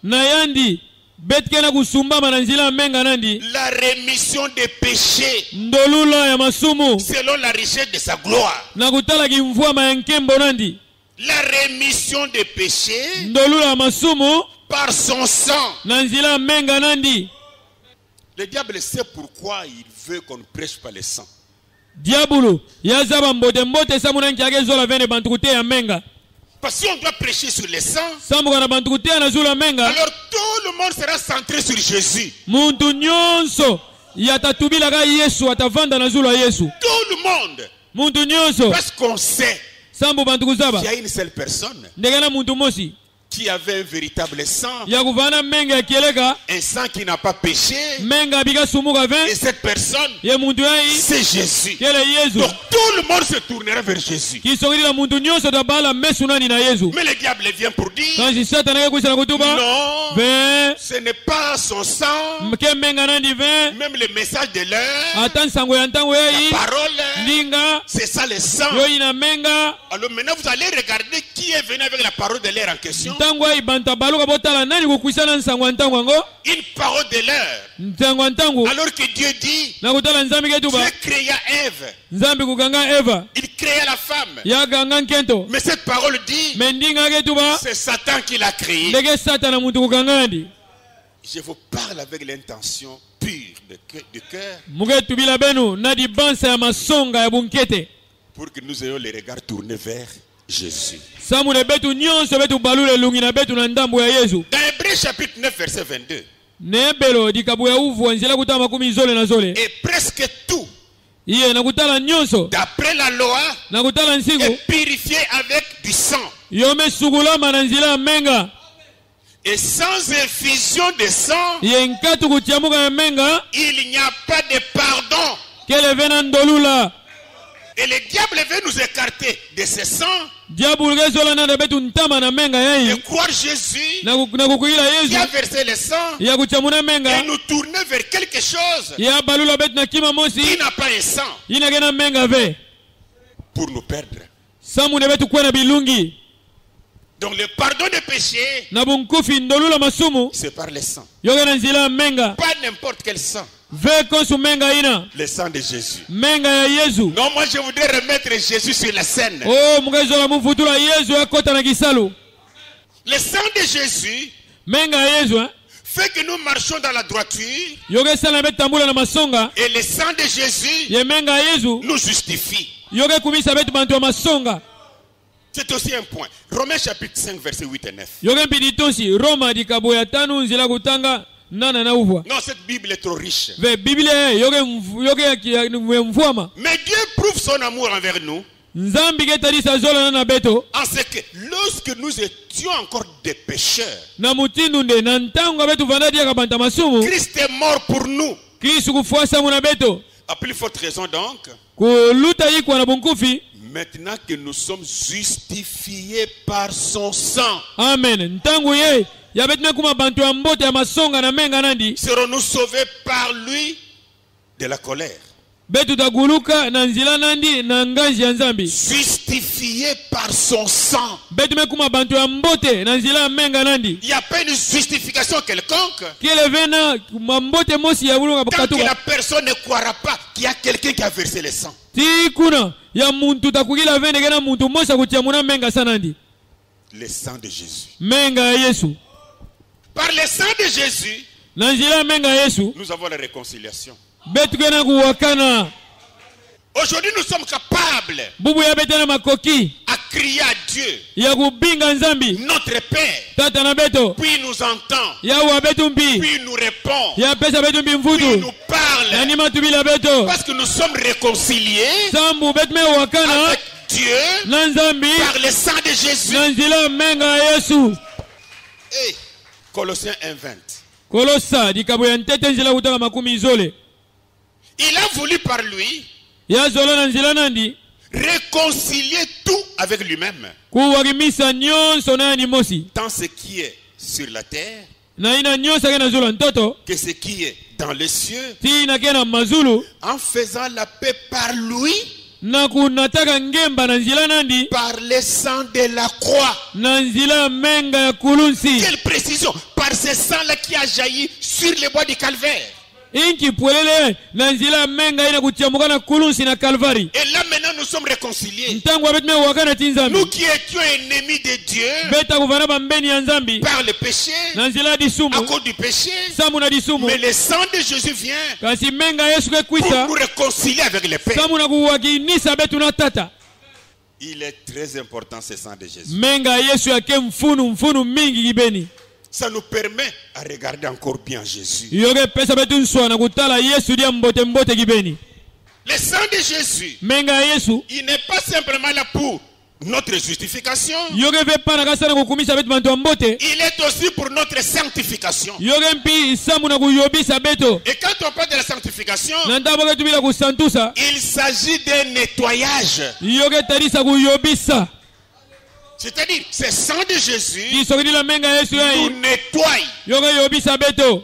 na yandi betkena kusumbama na nzila menga nandi la rémission des péchés ndolula ya masumu selon la richesse de sa gloire. na kutala kimvua ya nkembo nandi La rémission des péchés ndolula ya masumu par son sang. na nzila menga nandi. Le diable sait pourquoi il veut qu'on ne prêche pas le sang. Diabulu yazaba mbote mbote samuna nkiage zola vene bantukute ya menga. Parce que si on doit prêcher sur le sang, Samuka na bantukute na zula menga. alors tout le monde sera centré sur Jésus. Muntu nyonso yatatubila ga Yesu atavanda na zula Yesu. Tout le monde. Muntu nyonso Parce qu'on sait sambu bantukuzaba qu'il y a une seule personne ndegana muntu mosi qui avait un véritable sang, ya kuvana menga ya kieleka un sang qui n'a pas péché, menga bika sumuka et ve cette personne, ye muntu yai c'est Jésus. kele Yesu. Donc tout le monde se tournera vers Jésus. Kisogilila muntu nyonso tabala mesu nani na Yesu. Mais le diable vient pour dire, Kanji satana yake kuisha na kutuba non, ve ce n'est pas son sang, mke menga nandi ve même le message de l'heure, atan sango ya ntango la yai parole, ndinga c'est ça le sang. yo ina menga Alors maintenant vous allez regarder qui est venu avec la parole de l'heure en question. ntango yai banta baluka botala nani kukuisana nsango ya ntango yango Une parole de l'heure. ntango ya ntango Alors que Dieu dit, na kutala nzambi ketuba Dieu créa Ève, nzambi kuganga Eva il créa la femme. ya ganga nkento Mais cette parole dit, mendinga ketuba c'est Satan qui l'a créé. ndege satana muntu kuganga ndi. Je vous parle avec l'intention pure de cœur Muketubila benu nadi bansa ya masonga ya bunkete pour que nous ayons les regards tournés vers Jésus. samune betu nyonso betu balule lungi na betu na ndambo ya Yesu. Dans Hébreux chapitre 9 verset 22, Nebelo dikabu ya uvu nzela kutala makumi zole na zole et presque tout, iye nakutala nyonso d'après la loi, nakutala nsiku est purifié avec du sang. yome sugulama na nzila ya menga Et sans effusion de sang, ye nkatu kutiamuka ya menga il n'y a pas de pardon. kele vena ndolula Et le diable veut nous écarter de ce sang, diabulu kezola nanda betu ntama na menga de yai croire Jésus na kukuila qui a Yesu versé le sang, ya kuchamuna menga et nous tourner vers quelque chose ya balula betu na kima mosi qui n'a pas un sang inagena menga ve pour nous perdre. samune betu kwena bilungi Donc le pardon des péchés, na bunkufi ndolula masumu c'est par le sang. yogena nzila ya menga Pas n'importe quel sang. ve konsu menga ina Le sang de Jésus. menga ya Yesu. Non, moi je voudrais remettre Jésus sur la scène. Oh mukezola mufutula Yesu yakota na kisalu Le sang de Jésus menga ya Yesu fait que nous marchons dans la droiture, yoge sala betu tambula na masonga et le sang de Jésus ye menga ya Yesu nous justifie. yoge kumisa betu bantu ya masonga. C'est aussi un point. Romains chapitre 5 verset 8 et 9. Yoge mpidi tosi Roma dikabo ya tanu nzila kutanga nana na uvwa Non, cette Bible est trop riche. ve Biblia yoge mvuama Mais Dieu prouve son amour envers nous nzambi ketalisa zola nana beto en ce que lorsque nous étions encore des pécheurs, na mutindu nde na ntango betu vanda diaka banta masumu Christ est mort pour nous. Kristu kufuasa muna beto À plus forte raison donc, kuluta ikwa na bunkufi. maintenant que nous sommes justifiés par son sang, Amen. Ntangu ye ya betu na kuma bantu ya mbote ya masonga na menga nandi serons-nous sauvés par lui de la colère. betu taguluka na nzila nandi na nganji ya nzambi Justifiés par son sang. betu mekuma bantu ya mbote na nzila ya menga nandi Il n'y a pas une justification quelconque kele vena mambote mosi ya bulunga tant que la katuka personne ne croira pas qu'il y a quelqu'un qui a versé le sang. ti kuna ya muntu takukila vene kena muntu mosa kutia muna menga sanandi Le sang de Jésus. menga ya Yesu. Par le sang de Jésus, Na nzila ya menga ya Yesu nous avons la réconciliation. betu kena kuwakana Aujourd'hui, nous sommes capables bubu ya betena makoki à crier à Dieu, ya kubinga nzambi notre Père, tata na beto puis il nous entend, ya wa betu mpi puis il nous répond, ya pesa betu mpi puis il mfutu nous parle, nani matubila beto parce que nous sommes réconciliés sambu betu me wakana avec Dieu na nzambi par le sang de Jésus. na nzila ya menga ya Yesu. Hey, Colossiens 1:20. Kolosa dikabo ya ntete nzila kutaka makumi izole Il a voulu par lui ya zola na nzila nandi réconcilier tout avec lui-même, kuwakimisa nyonso na yani mosi tant ce qui est sur la terre na ina nyonso ake na zula ntoto que ce qui est dans les cieux, ti ina ke na mazulu en faisant la paix par lui na kunataka ngemba na nzila nandi par le sang de la croix. na nzila menga ya kulunsi. Quelle précision! Par ce sang-là qui a jailli sur les bois du calvaire. Inki pwelele na nzila menga ina kutiamuka na kulunsi na Calvary. Et là maintenant nous sommes réconciliés. Ntangu abetme wakana tinzambi. Nous qui étions ennemis de Dieu Beta kuvana bambeni ya nzambi par le péché, na nzila disumu à cause du péché, samu na disumu. mais le sang de Jésus vient Kasi menga Yesu ke pour kwisa nous réconcilier avec le Père. samu na kuwakinisa betu na tata. Il est très important ce sang de Jésus. Menga Yesu yake mfunu mingi kibeni. Ça nous permet à regarder encore bien Jésus. Yoge pesa betu nswana kutala Yesu dia mbote kibeni. Le sang de Jésus, Menga Yesu il n'est pas simplement là pour notre justification. yoge ve pana kasana kukumisa betu bantu mbote. Il est aussi pour notre sanctification. Yoge mpi samu na kuyobisa beto. Et quand on parle de la sanctification, Na ndabo ke tubila kusantusa. il s'agit d'un nettoyage. Yoge tarisa kuyobisa. C'est-à-dire, ce sang de Jésus Kisogidi la menga Yesu nous yai. nettoie. Yoge yobisa beto.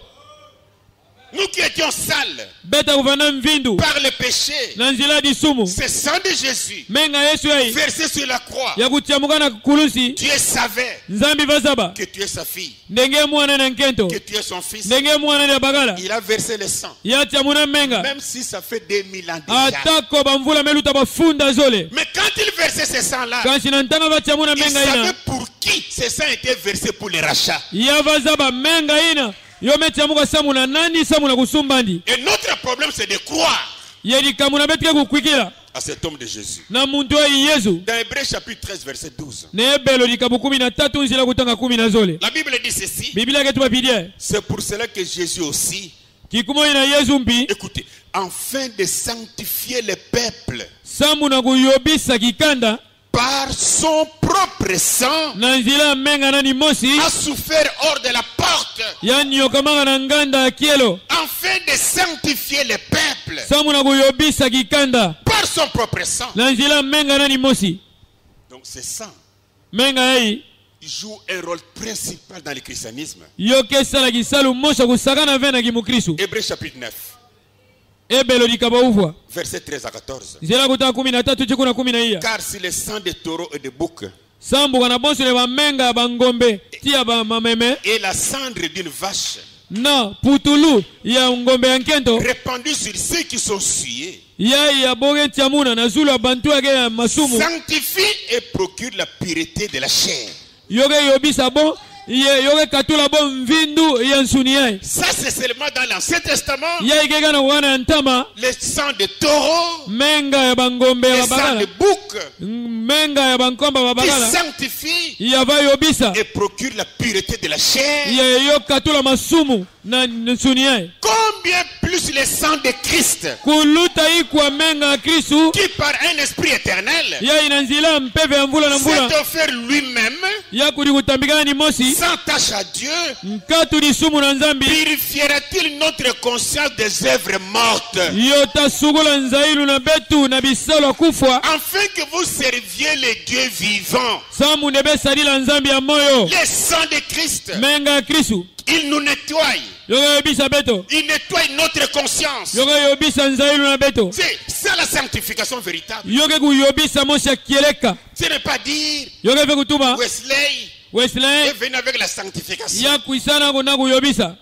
Nous qui étions sales Beta kuvana mvindu. par le péché, Na nzila disumu. ce sang de Jésus Menga Yesu yai. versé sur la croix, Ya kutiamuka na kulunsi. Dieu savait Nzambi vazaba. que tu es sa fille, Ndenge mwana na nkento. que tu es son fils. Ndenge mwana na bagala. Il a versé le sang, Ya tiamuna menga. même si ça fait 2000 ans déjà. Atako bamvula meluta bafunda zole. Mais quand il versait ce sang-là, Kansi na ntanga va tiamuna il menga savait ina. pour qui ce sang était versé pour les rachats. Ya vazaba menga ina. Yo metiamuka samu na nani samu na kusumbandi. Et notre problème, c'est de croire Yedi kamuna betike kukwikila. à cet homme de Jésus. Na muntu wa Yesu. Dans Hébreux chapitre 13, verset 12, Nebelo likabu 13 nzila kutanga 10 zole. la Bible dit ceci. Biblia ketu bapidie. C'est pour cela que Jésus aussi, Kikumo ina Yesu mpi. écoutez, afin de sanctifier le peuple Samu na kuyobisa kikanda. par son propre sang, Na nzila menga nani mosi. a souffert hors de la porte, Yani yokamanga na nganda ya kielo. afin de sanctifier le peuple Samu na kuyobisa kikanda. par son propre sang. Na nzila menga nani mosi. Donc ce sang Menga hei. joue un rôle principal dans le christianisme. Yoke sala kisalu mosha kusakana vena kimukristu. Hébreux chapitre 9, Ebelo likaba uvwa. verset 13 à 14. Nzela kutanga 13 chikuna 10. Car si le sang de taureau et de bouc Sambu kana bonso le bamenga bangombe tia ba mameme et la cendre d'une vache na putulu ya ngombe ya nkento répandue sur ceux qui sont souillés ya boge tiamuna na zulu ya bantu yake ya masumu sanctifie et procure la pureté de la chair. yoge yobisa bon yoge katula bon mvindu ya nsuni yae Ça c'est seulement dans l'Ancien Testament. ya ikeka na wana ya ntama Le sang de taureau, menga ya bangombe le ya sang bagala de bouc menga ya bankomba ya qui bagala sanctifie ya va yobisa et procure la pureté de la chair. ya yo katula masumu na nsuni yae Combien plus le sang de Christ kuluta ikwa menga ya Kristu qui par un esprit éternel ya ina nzila mpeve ya mvula na mvula s'est offert lui-même ya kuli kutambikana ni mosi sans tâche à Dieu, nkatu lisumu na nzambi purifiera-t-il notre conscience des œuvres mortes yo tasugula nzailu na betu na bisalo kufwa afin que vous serviez le Dieu vivant. samu nebe salila nzambi ya moyo Le sang de Christ, menga ya Kristu il nous nettoie. yogo yobisa beto Il nettoie notre conscience. yogo yobisa nzailu na beto C'est ça la sanctification véritable. yoge kuyobisa mosi ya kieleka Ce n'est pas dire yoge fe kutuma Wesley Wesley est venu avec la sanctification. ya kuisana kuna kuyobisa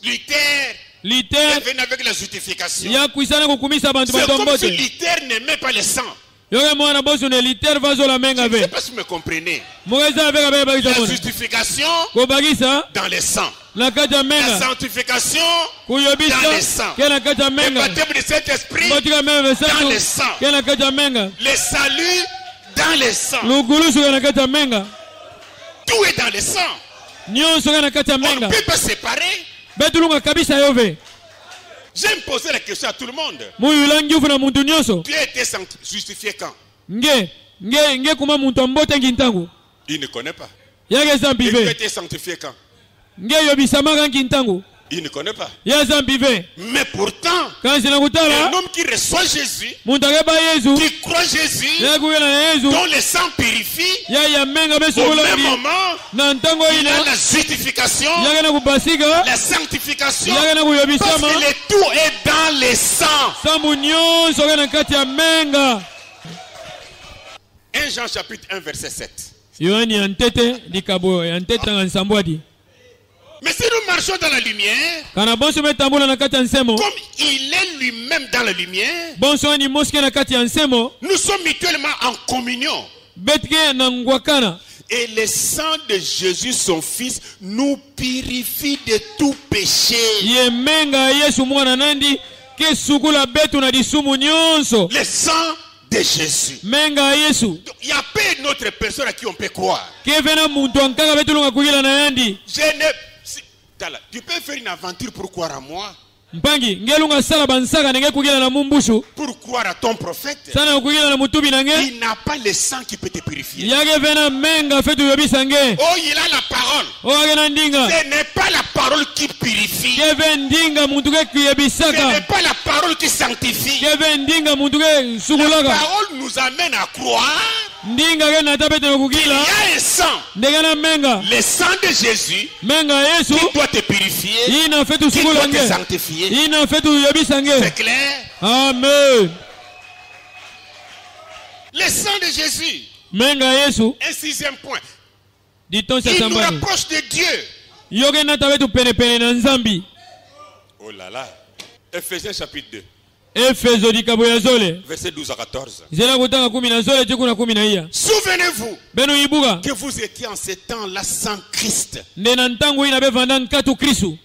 Luther est Luther venu avec la justification. ya kuisana kukumisa bantu C'est comme si batombote Luther n'aimait pas le sang. yoge mwana bosu ne Luther vazola menga Je ne sais ve pas si vous me comprenez. mokeza aveka be bakisa La mona justification kobakisa dans le sang. na kati ya La menga sanctification kuyobisa dans le sang. ke na kati ya Le menga baptême de Saint-Esprit, botika meme dans le vesatu sang. ke na kati ya menga le salut dans le sang. lukulusu ke na kati ya menga Tout est dans le sang. nyonso ke na kati ya On ne menga peut pas séparer. betulunga kabisa yo ve J'aime poser la question à tout le monde. muyula ngiufu na muntu nyonso Tu as été justifié quand? nge kuma muntu ambote ngintangu Il ne connaît pas. yake zambi Et tu as ve été sanctifié quand? nge yobisamaka ngintangu Il ne connaît pas. ya zambi ve Mais pourtant, kansi na un kutala homme qui reçoit Jésus, muntu akeba yesu qui croit Jésus, yakuyela na yesu dont le sang purifie, ya menga au besugula même ngi moment, na ntango il y a ina la justification, yake na kubasika la sanctification, yake na kuyobisama parce que le tout est dans le sang. sambu nyonso ke na kati ya menga. 1 Jean chapitre 1 verset 7. yohani ya ntete likabo ya ntete tanga nsambo adi Mais si nous marchons dans la lumière, kana bonso metambula na kati ya nsemo comme il est lui-même dans la lumière, bonso ani moske na kati ya nsemo nous sommes mutuellement en communion. betike na ngwakana. Et le sang de Jésus, son Fils, nous purifie de tout péché. ye menga yesu mwana nandi ke sukula betu na disumu nyonso. Le sang de Jésus. menga yesu Donc, il n'y a pas une autre personne à qui on peut croire. ke vena muntu ankaka betulunga kugila na yandi Tu peux faire une aventure pour croire à moi, mpangi ngelunga sala bansaka nenge kugila na mumbushu pour croire à ton prophète. sana kugila na mutubi nange Il n'a pas le sang qui peut te purifier. yake vena menga fetu yobisa nge Oh, il a la parole. oake na ndinga Ce n'est pas la parole qui purifie. ke ve ndinga muntu ke Ce n'est kuyebisaka pas la parole qui sanctifie. ke ve ndinga muntu ke La sukulaka parole nous amène à croire ndinga ke nata bete na qu'il kugila y a un sang. ndenge na menga Le sang de Jésus menga yesu qui doit te purifier, ina fetu qui doit sukula te nge sanctifier. ina fetu yobisa C'est nge. clair? Amen. Le sang de Jésus. menga yesu Un sixième point. ditonsa Il nous sambani rapproche de Dieu. yoke nata betu penepene na nzambi. Oh là là. Ephésiens chapitre 2, efeso likabo ya zole verset 12 à 14. zela kutanga 10 na zole tiku na 10 na iya Souvenez-vous beno ibuka que vous étiez en ce temps-là sans Christ, nde na ntango ina bevanda nkatu kristu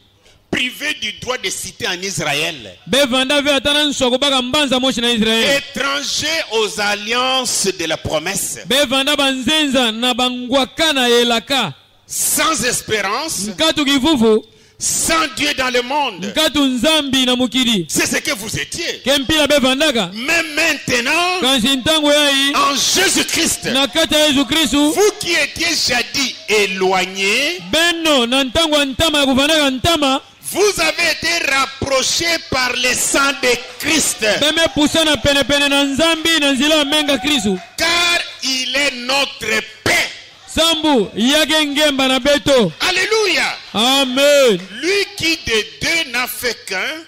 privés du droit de citer en Israël, bevanda ve ata na nsoko baka mbanza moshi na israeli étrangers aux alliances de la promesse, bevanda banzenza na bangwakana elaka sans espérance, nkatu kivuvu sans Dieu dans le monde. nkatu nzambi na mukili C'est ce que vous étiez. ke mpila bevandaka Mais maintenant, kansi ntango yai en Jésus-Christ, na kati ya yesu kristu vous qui étiez jadis éloignés, beno na ntango ya ntama ya kuvandaka ntama vous avez été rapprochés par le sang de Christ, bemepusana penepene na nzambi na nzela ya menga kristu car il est notre paix. sambu yake ngemba na beto. Alléluia. Amen. Lui qui de deux n'a fait qu'un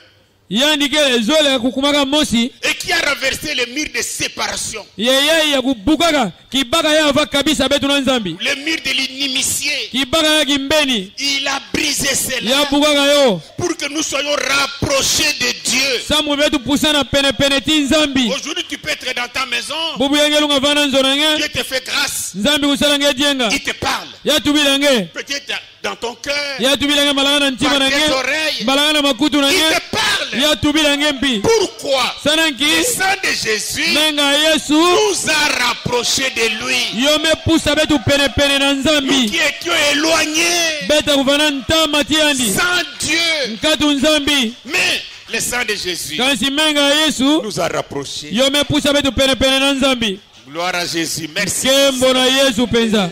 yani ke ezole ya kukumaka mosi et qui a renversé le mur de séparation, yeye ya kubukaka kibaka ya ava kabisa betu na nzambi le mur de l'inimitié. kibaka ya kimbeni Il a brisé cela ya bukaka yo pour que nous soyons rapprochés de Dieu. samu betu pusana penepene ti nzambi. Aujourd'hui, tu peux être dans ta maison. bubu yangelunga vana nzona nge Dieu te fait grâce. nzambi kusala nge dienga Il te parle. ya tubila nge Peut-être dans ton cœur, ya tubila nge malanga na ntima par na tes nge oreilles. malanga na makutu na Il nge te parle. ya tubila nge mpi Pourquoi? sananki Le sang de Jésus menga yesu nous a rapprochés de lui. yo mepusa betu penepene na Nous nzambi qui étions éloignés, beta kuvana ntama ti yandi sans Dieu. nkatu nzambi Mais le sang de Jésus kansi menga yesu nous a rapprochés. yo mepusa betu penepene na nzambi. Gloire à Jésus. Merci. Kembo na yesu penza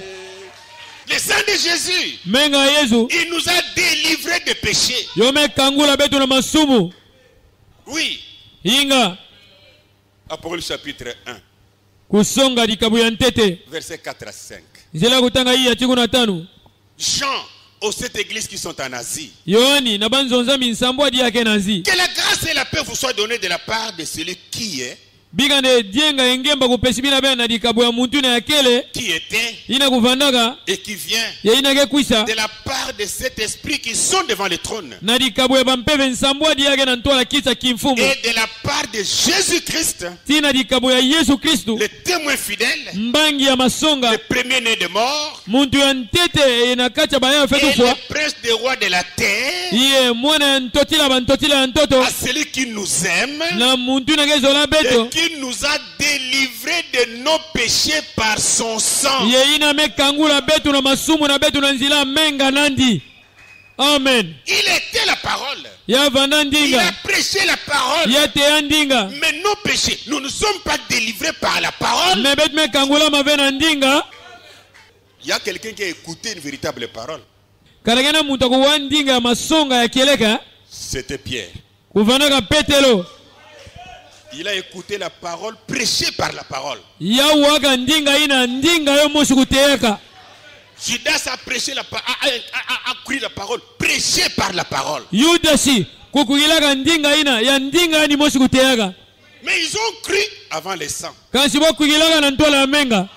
Le sang de Jésus, menga yesu il nous a délivrés de péché. yo mekangula betu na masumu Oui. inga Apocalypse chapitre 1, kusonga likabu ya ntete verset 4 à 5. nzela kutanga iyi ya tiku na tano Jean, aux sept églises qui sont en Asie. yohani na banzonzambi nsambo adi yake nazi Que la grâce et la paix vous soient données de la part de celui qui est, bikande dienga engemba kupesi bina bena na likabu ya muntu na yakele qui était ina kuvandaka et qui vient, ya ina ke kwisa de la part de cet esprit qui sont devant le trône, na likabu ya bampeve nsambo adi yake na ntwala kisa kimfumu et de la part de Jésus-Christ, tina likabu ya yesu kristu le témoin fidèle, mbangi ya masonga le premier-né des morts, muntu ya ntete na kati ya baya et fetu kwa le prince des rois de la terre, iye mwana ya ntotila bantotila ya ntoto à celui qui nous aime na muntu na kezola beto et qui nous a délivrés de nos péchés par son sang. ye ina mekangula betu na masumu na betu na nzila menga nandi. Amen. Il était la parole. Ya vanda Il a ndinga prêché la parole. ya te ya ndinga Mais nos péchés, nous ne sommes pas délivrés par la parole. me betu mekangula mave na ndinga Il y a quelqu'un qui a écouté une véritable parole. kalakena muntu akuwa ndinga ya masonga ya keleka C'était Pierre. kuvandaka petelo Il a écouté la parole prêchée par la parole. ya waka ndinga ina ndinga yo mosi kuteyaka Judas a prêché a cru la parole. Prêché par la parole. Yudasi kukugilaka ndinga ina ya ndinga ni mosi kuteaga. Mais ils ont cru avant les 100. Kasi bokugilaka na ntwala ya menga.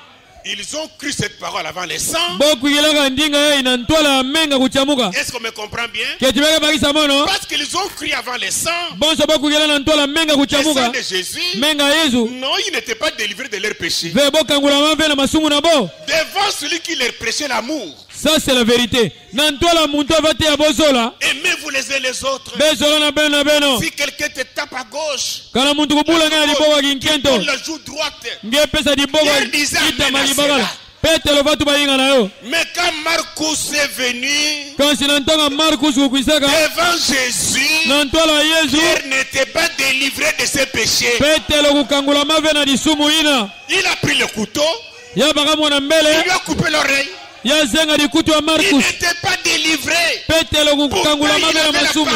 Ils ont cru cette parole avant les 100. Bokugilaka ndinga ya ina ntwala ya menga kuchamuka. Est-ce qu'on me comprend bien? Ketibeka bakisa mono. Parce qu'ils ont cru avant les 100. Bonso bokugilaka na ntwala menga Les kuchamuka. 100 de Jésus. Menga Yesu. Non, ils n'étaient pas délivrés de leurs péchés. Ve bokangula mave na masumu na bo. Devant celui qui leur prêchait l'amour. Ça c'est la vérité. Na ntwala muntu avate ya bozola. Aimez-vous les uns les autres. Bezola na beno na beno. Si quelqu'un te tape à gauche, Kana muntu kubula ngana liboka kinkento. donne la joue droite. Nge pesa liboka Pierre disait ita amen à malibagala. cela. Petelo vatu bayinga na yo. Mais quand Marcus est venu Quand sinantanga Marcus kukuisaka devant Jésus, na ntwala Yesu. Pierre n'était pas délivré de ses péchés. Petelo kukangula mave na lisumu ina. Il a pris le couteau, Ya baka mwana il mbele. lui a coupé l'oreille. Ya zenga likutu ya Il Marcus. n'était pas délivré. Petelo kukangula mave na masumu.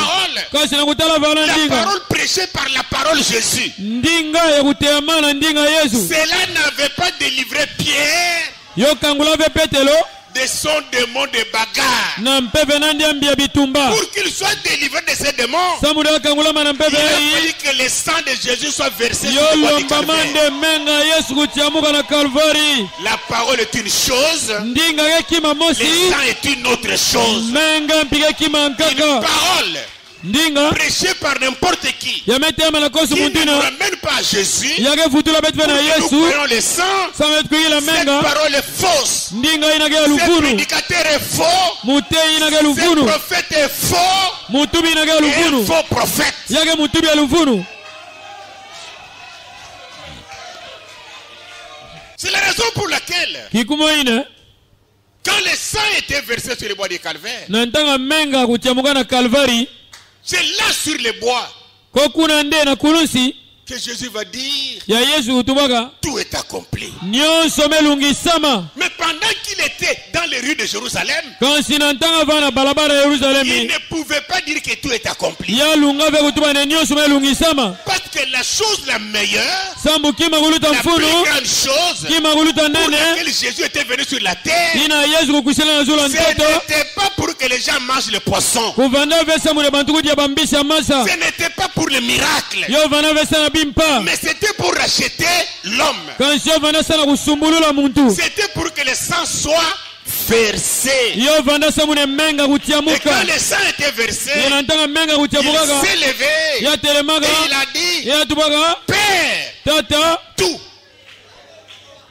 Kasi na kutala vala La ndinga. parole prêchée par la parole Jésus. Ndinga ya kuteama na ndinga Yesu. Cela n'avait pas délivré Pierre Yo kangula ve Petelo. de son démon de bagarre. Na mpeve na ndiambi ya bitumba. Pour qu'il soit délivré de ses démons, Samuda kangula mana il mpeve a hii. fallu que le sang de Jésus soit versé sur Yo le bois du lomba Calvaire. mande menga Yesu kutiamuka na Kalvari. La parole est une chose, Ndinga kekima le mosi. sang est une autre chose. Menga mpige kima Une nkaka. parole Ndinga prêchée par n'importe qui yametema na kosu qui ne nous mundina. ramène pas à Jésus. Yage futula betve na Nous Yesu. croyons le sang. Samet kuila Cette menga. parole est fausse. Ndinga inage Ce lufunu. prédicateur est faux. Mute inage Ce lufunu. prophète est faux. Mutubi inage Et un lufunu. faux prophète. Yage mutubi ya lufunu. C'est la raison pour laquelle, Kikumo ine. quand le sang était versé sur le bois du Calvaire, Na ntanga menga kutiamuka na Kalvari. c'est là sur le bois Kokuna nde na kulusi. que Jésus va dire Ya Yesu utubaka. tout est accompli. Nyonso melungisama. Mais pendant qu'il était dans les rues de Jérusalem, Quand sinantanga vana balabara ya il Yerusalemi. ne pouvait pas dire que tout est accompli. Ya lunga ve kutuba ne nyonso melungisama. Parce que la chose la meilleure, Sambu kima kuluta la plus mfunu. grande chose Kima kuluta pour nene. laquelle Jésus était venu sur la terre, Ina Yesu kukusela na zula ce ntoto. n'était pas pour que les gens mangent le poisson. Kuvanda vesa mule bantu kudia bambisha masa. Ce n'était pas pour le miracle. Yo vana vesa na bimpa. Mais c'était pour racheter l'homme. Kansi yo vanda sana kusumbulula muntu. C'était pour que le sang soit versé. Yo vanda sa mune menga Et quand kutiamuka. le sang était versé, Yana ntanga menga il kutiamukaka. s'est levé Ya et telemaka. il a dit, Ya tubaka. Père, Tata. tout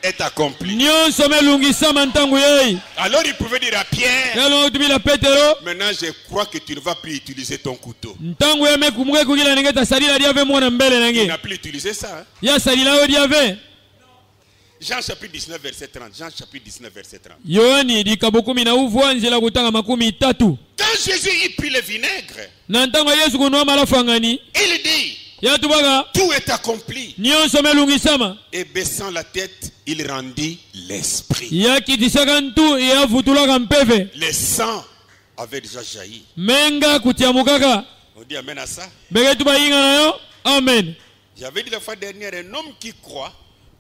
est accompli. Nyonso melungisama ntangu yei. Alors il pouvait dire à Pierre, Yalo utubila Petero. maintenant je crois que tu ne vas plus utiliser ton couteau. Ntangu ya mekumuke kugila nengeta salila diave mwana mbele Il nange. n'a plus utilisé ça. Hein? Ya salila yo diave. Jean chapitre 19 verset 30. Jean chapitre 19 verset 30. Yohani dikabo 10 nzela kutanga 30. Quand Jésus y prit le vinaigre, Na ntangu ya Yesu kunwa malafu angani. il dit, Ya tubaka. tout est accompli. Nyonso melungisama. Et baissant la tête, il rendit l'esprit. Ya kitisaka ntu ya vutulaka mpeve. Le sang avait déjà jailli. Menga kutiamukaka. On dit amen à ça. Bege tubayinga nayo. Amen. J'avais dit la fois dernière, un homme qui croit,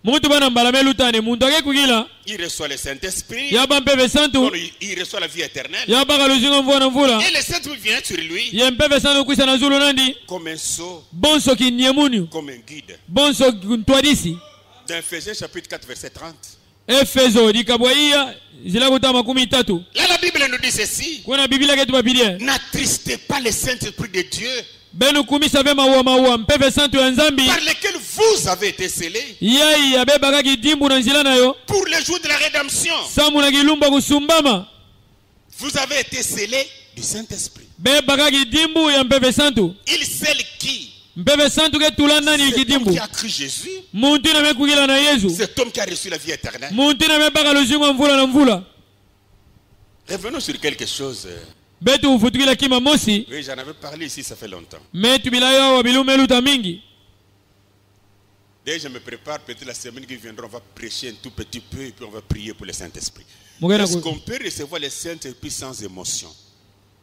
Muntu bana mbalame lutane muntu ake kugila. il reçoit le Saint-Esprit, Ya bampeve santu. il reçoit la vie éternelle. Ya baka luzinga mvua na mvula. Et le Saint-Esprit vient sur lui Ye mpeve santu kuisa na zulu nandi. comme un sceau, Bonso kinyemunu. comme un guide. Bonso ntwadisi. Dans Ephésiens chapitre 4 verset 30. Efeso dikabwaiya zila kutama 13. Là la Bible nous dit ceci. Kuna Biblia ketu babidia. N'attristez pas le Saint-Esprit de Dieu Benu kumisa ve maua mpeve santu ya nzambi. par lequel vous avez été scellés Yai abebaka kidimbu na nzila nayo. pour le jour de la rédemption. Samu na kilumba kusumbama. Vous avez été scellés du Saint-Esprit. Bebaka kidimbu ya mpeve santu. Il scelle qui? Mpeve santu ke tulanda ni Cet homme kidimbu. qui a cru Jésus, Muntu na mekugila na Yesu. cet homme qui a reçu la vie éternelle. Muntu na mebaka luzinga mvula na mvula. Revenons sur quelque chose. Betu ufutukila kima mosi. Oui, j'en avais parlé ici, ça fait longtemps. Metu bilayo wa bilume luta mingi. Dès que je me prépare, peut-être la semaine qui viendra, on va prêcher un tout petit peu et puis on va prier pour le Saint-Esprit. Mugena Est-ce ku. qu'on peut recevoir le Saint-Esprit sans émotion?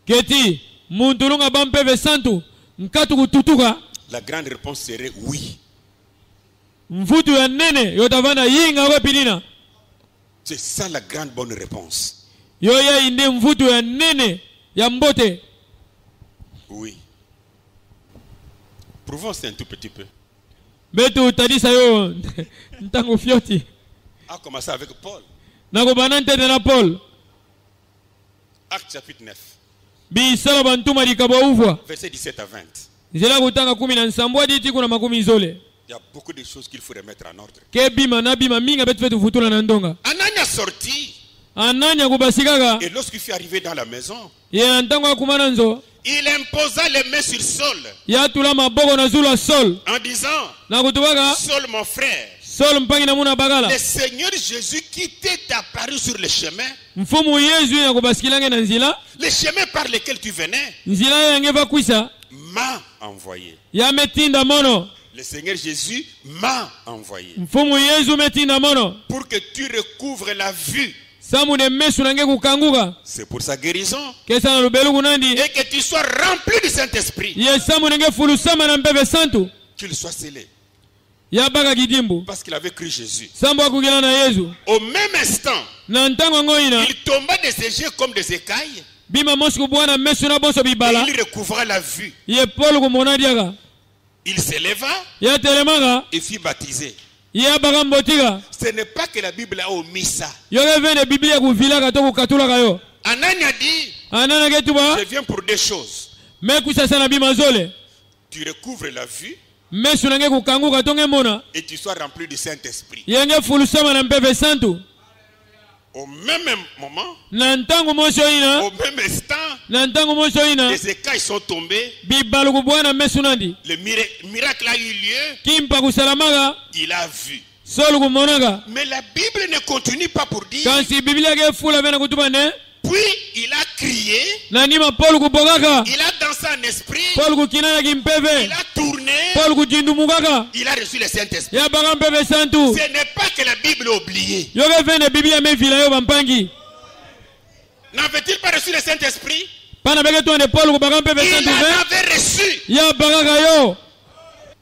Keti muntu lunga bampeve santu. Nkatu kututuka. La grande réponse serait oui. Mvutu ya nene yotavana yinga we pilina. C'est ça la grande bonne réponse. yoya inde mvutu ya nene ya mbote. Oui. Prouvons un tout petit peu. Betu tadisa yo ntango fioti. A commencé avec Paul. Nako banante de na Paul. Acte chapitre 9. Bi sala bantuma dikabo uvwa. Verset 17 à 20. Nzela kutanga 17 hadi tiku na 10. Il y a beaucoup de choses qu'il faut remettre en ordre. Ke bima na bima minga betu fetu futula na ndonga. Anania sorti. Ananya kubasikaka. Et lorsqu'il fut arrivé dans la maison, Ye ntango akumana nzo. il imposa les mains sur Saul Ya tula maboko na zula Saul. en disant, Na kutubaka Saul mon frère, Saul mpangi na muna bagala. le Seigneur Jésus qui t'est apparu sur le chemin, Mfumu Yesu ya kubasikilange na nzila. le chemin par lequel tu venais, Nzila yange vakwisa. m'a envoyé. Ya metinda mono. Le Seigneur Jésus m'a envoyé Mfumu Yesu metinda mono. pour que tu recouvres la vue. Samu de mesu nange kukanguka. C'est pour sa guérison. Kesa na lubelu kunandi. Et que tu sois rempli du Saint-Esprit. Ye samu nange fulusama na mpeve santu. Qu'il soit scellé. Ya baka kidimbu. Parce qu'il avait cru Jésus. Sambo akugila na Yesu. Au même instant, Na ntango ngoina. il tomba de ses yeux comme des écailles. Bima mosu kubwana mesu na bonso Et bibala. il recouvra la vue. Ye Paul kumona diaka. Il s'éleva Ya telemaka. et fut baptisé. Ya baka mbotika. Ce n'est pas que la Bible a omis ça. Yoke vene Biblia kuvilaka to kukatulaka yo. Anania dit, Anana ketuba. je viens pour deux choses. Mekuisa sana bima zole. Tu recouvres la vue Mesu nange kukanguka tonge mona. et tu sois rempli du Saint-Esprit. Yenge fulusama na mpeve santu. Au même moment, Na ntango moso ina. au même instant, Na ntango moso ina. les écailles sont tombées. Bibalu kubwana mesu nandi. Le miracle a eu lieu. Kimpa kusalamaka. Il a vu. Saul kumonaka. Mais la Bible ne continue pas pour dire. Kansi Biblia ke fula vena kutuba ne. Puis il a crié. Na nima Paul kubogaka. Il a dansé en esprit. Paul kukinana kimpeve. Il a tourné. Paul kujindumukaka. Il a reçu le Saint-Esprit. Ya baka mpeve santu. Ce n'est pas que la Bible a oublié. Yoke vene Biblia mevila yo bampangi. N'avait-il pas reçu le Saint-Esprit? Pana beke tuane Paul kubaka mpeve Il santu en ve. avait reçu. Ya bakaka yo.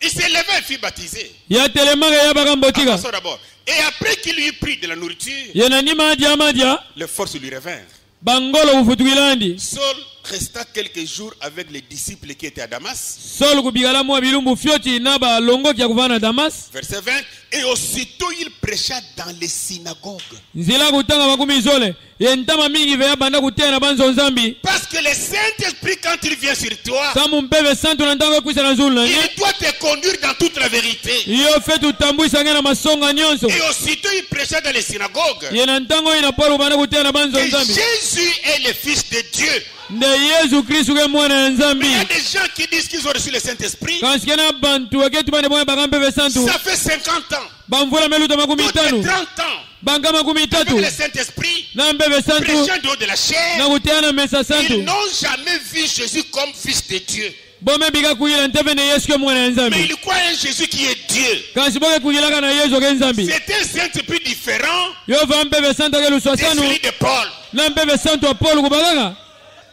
Il s'est levé et fut baptisé. Ya telemaka ya baka mbotika. Passons d'abord. Et après qu'il eut pris de la nourriture, Yena nima adia. les forces lui revinrent. Bangolo kufutukilandi. Saul resta quelques jours avec les disciples qui étaient à Damas. Saul kubigala mwa bilumbu fioti na ba longo kia kuvana Damas. Verset 20. Et aussitôt il prêcha dans les synagogues. Nzila kutanga makumi zole. Yentama mingi veya banda kutena banzo nzambi. Parce que le Saint-Esprit, quand il vient sur toi, Samu mpeve santu na ntango kwisa na zulu na nye. il doit te conduire dans toute la vérité. Yo fetu tambwisa ngena masonga nyonso. Et aussitôt il prêcha dans les synagogues Yena ntango ina Paul banda kutena banzo que nzambi. Jésus est le Fils de Dieu. Nde Yesu Kristu ke mwana ya Mais il y a nzambi. des gens qui disent qu'ils ont reçu le Saint-Esprit. Kansi kena bantu aketu bane mwana baka mpeve santu. Ça fait 50 ans, Bamvula meluta makumi peut-être tanu. 30 ans, Banga makumi avec tatu. le Saint-Esprit, Na mpeve santu. prêchant du haut de la chair. Na kuteana mesa Ils santu. n'ont jamais vu Jésus comme Fils de Dieu. Bome bika kuyila ntevene Yesu ke mwana ya Mais nzambi. ils croient en Jésus qui est Dieu. Kansi boke kuyilaka na Yesu ke nzambi. C'est un Saint-Esprit différent Yo va mpeve santu ke luswa de sanu. celui de Paul. Na mpeve santu wa Paul kubakaka.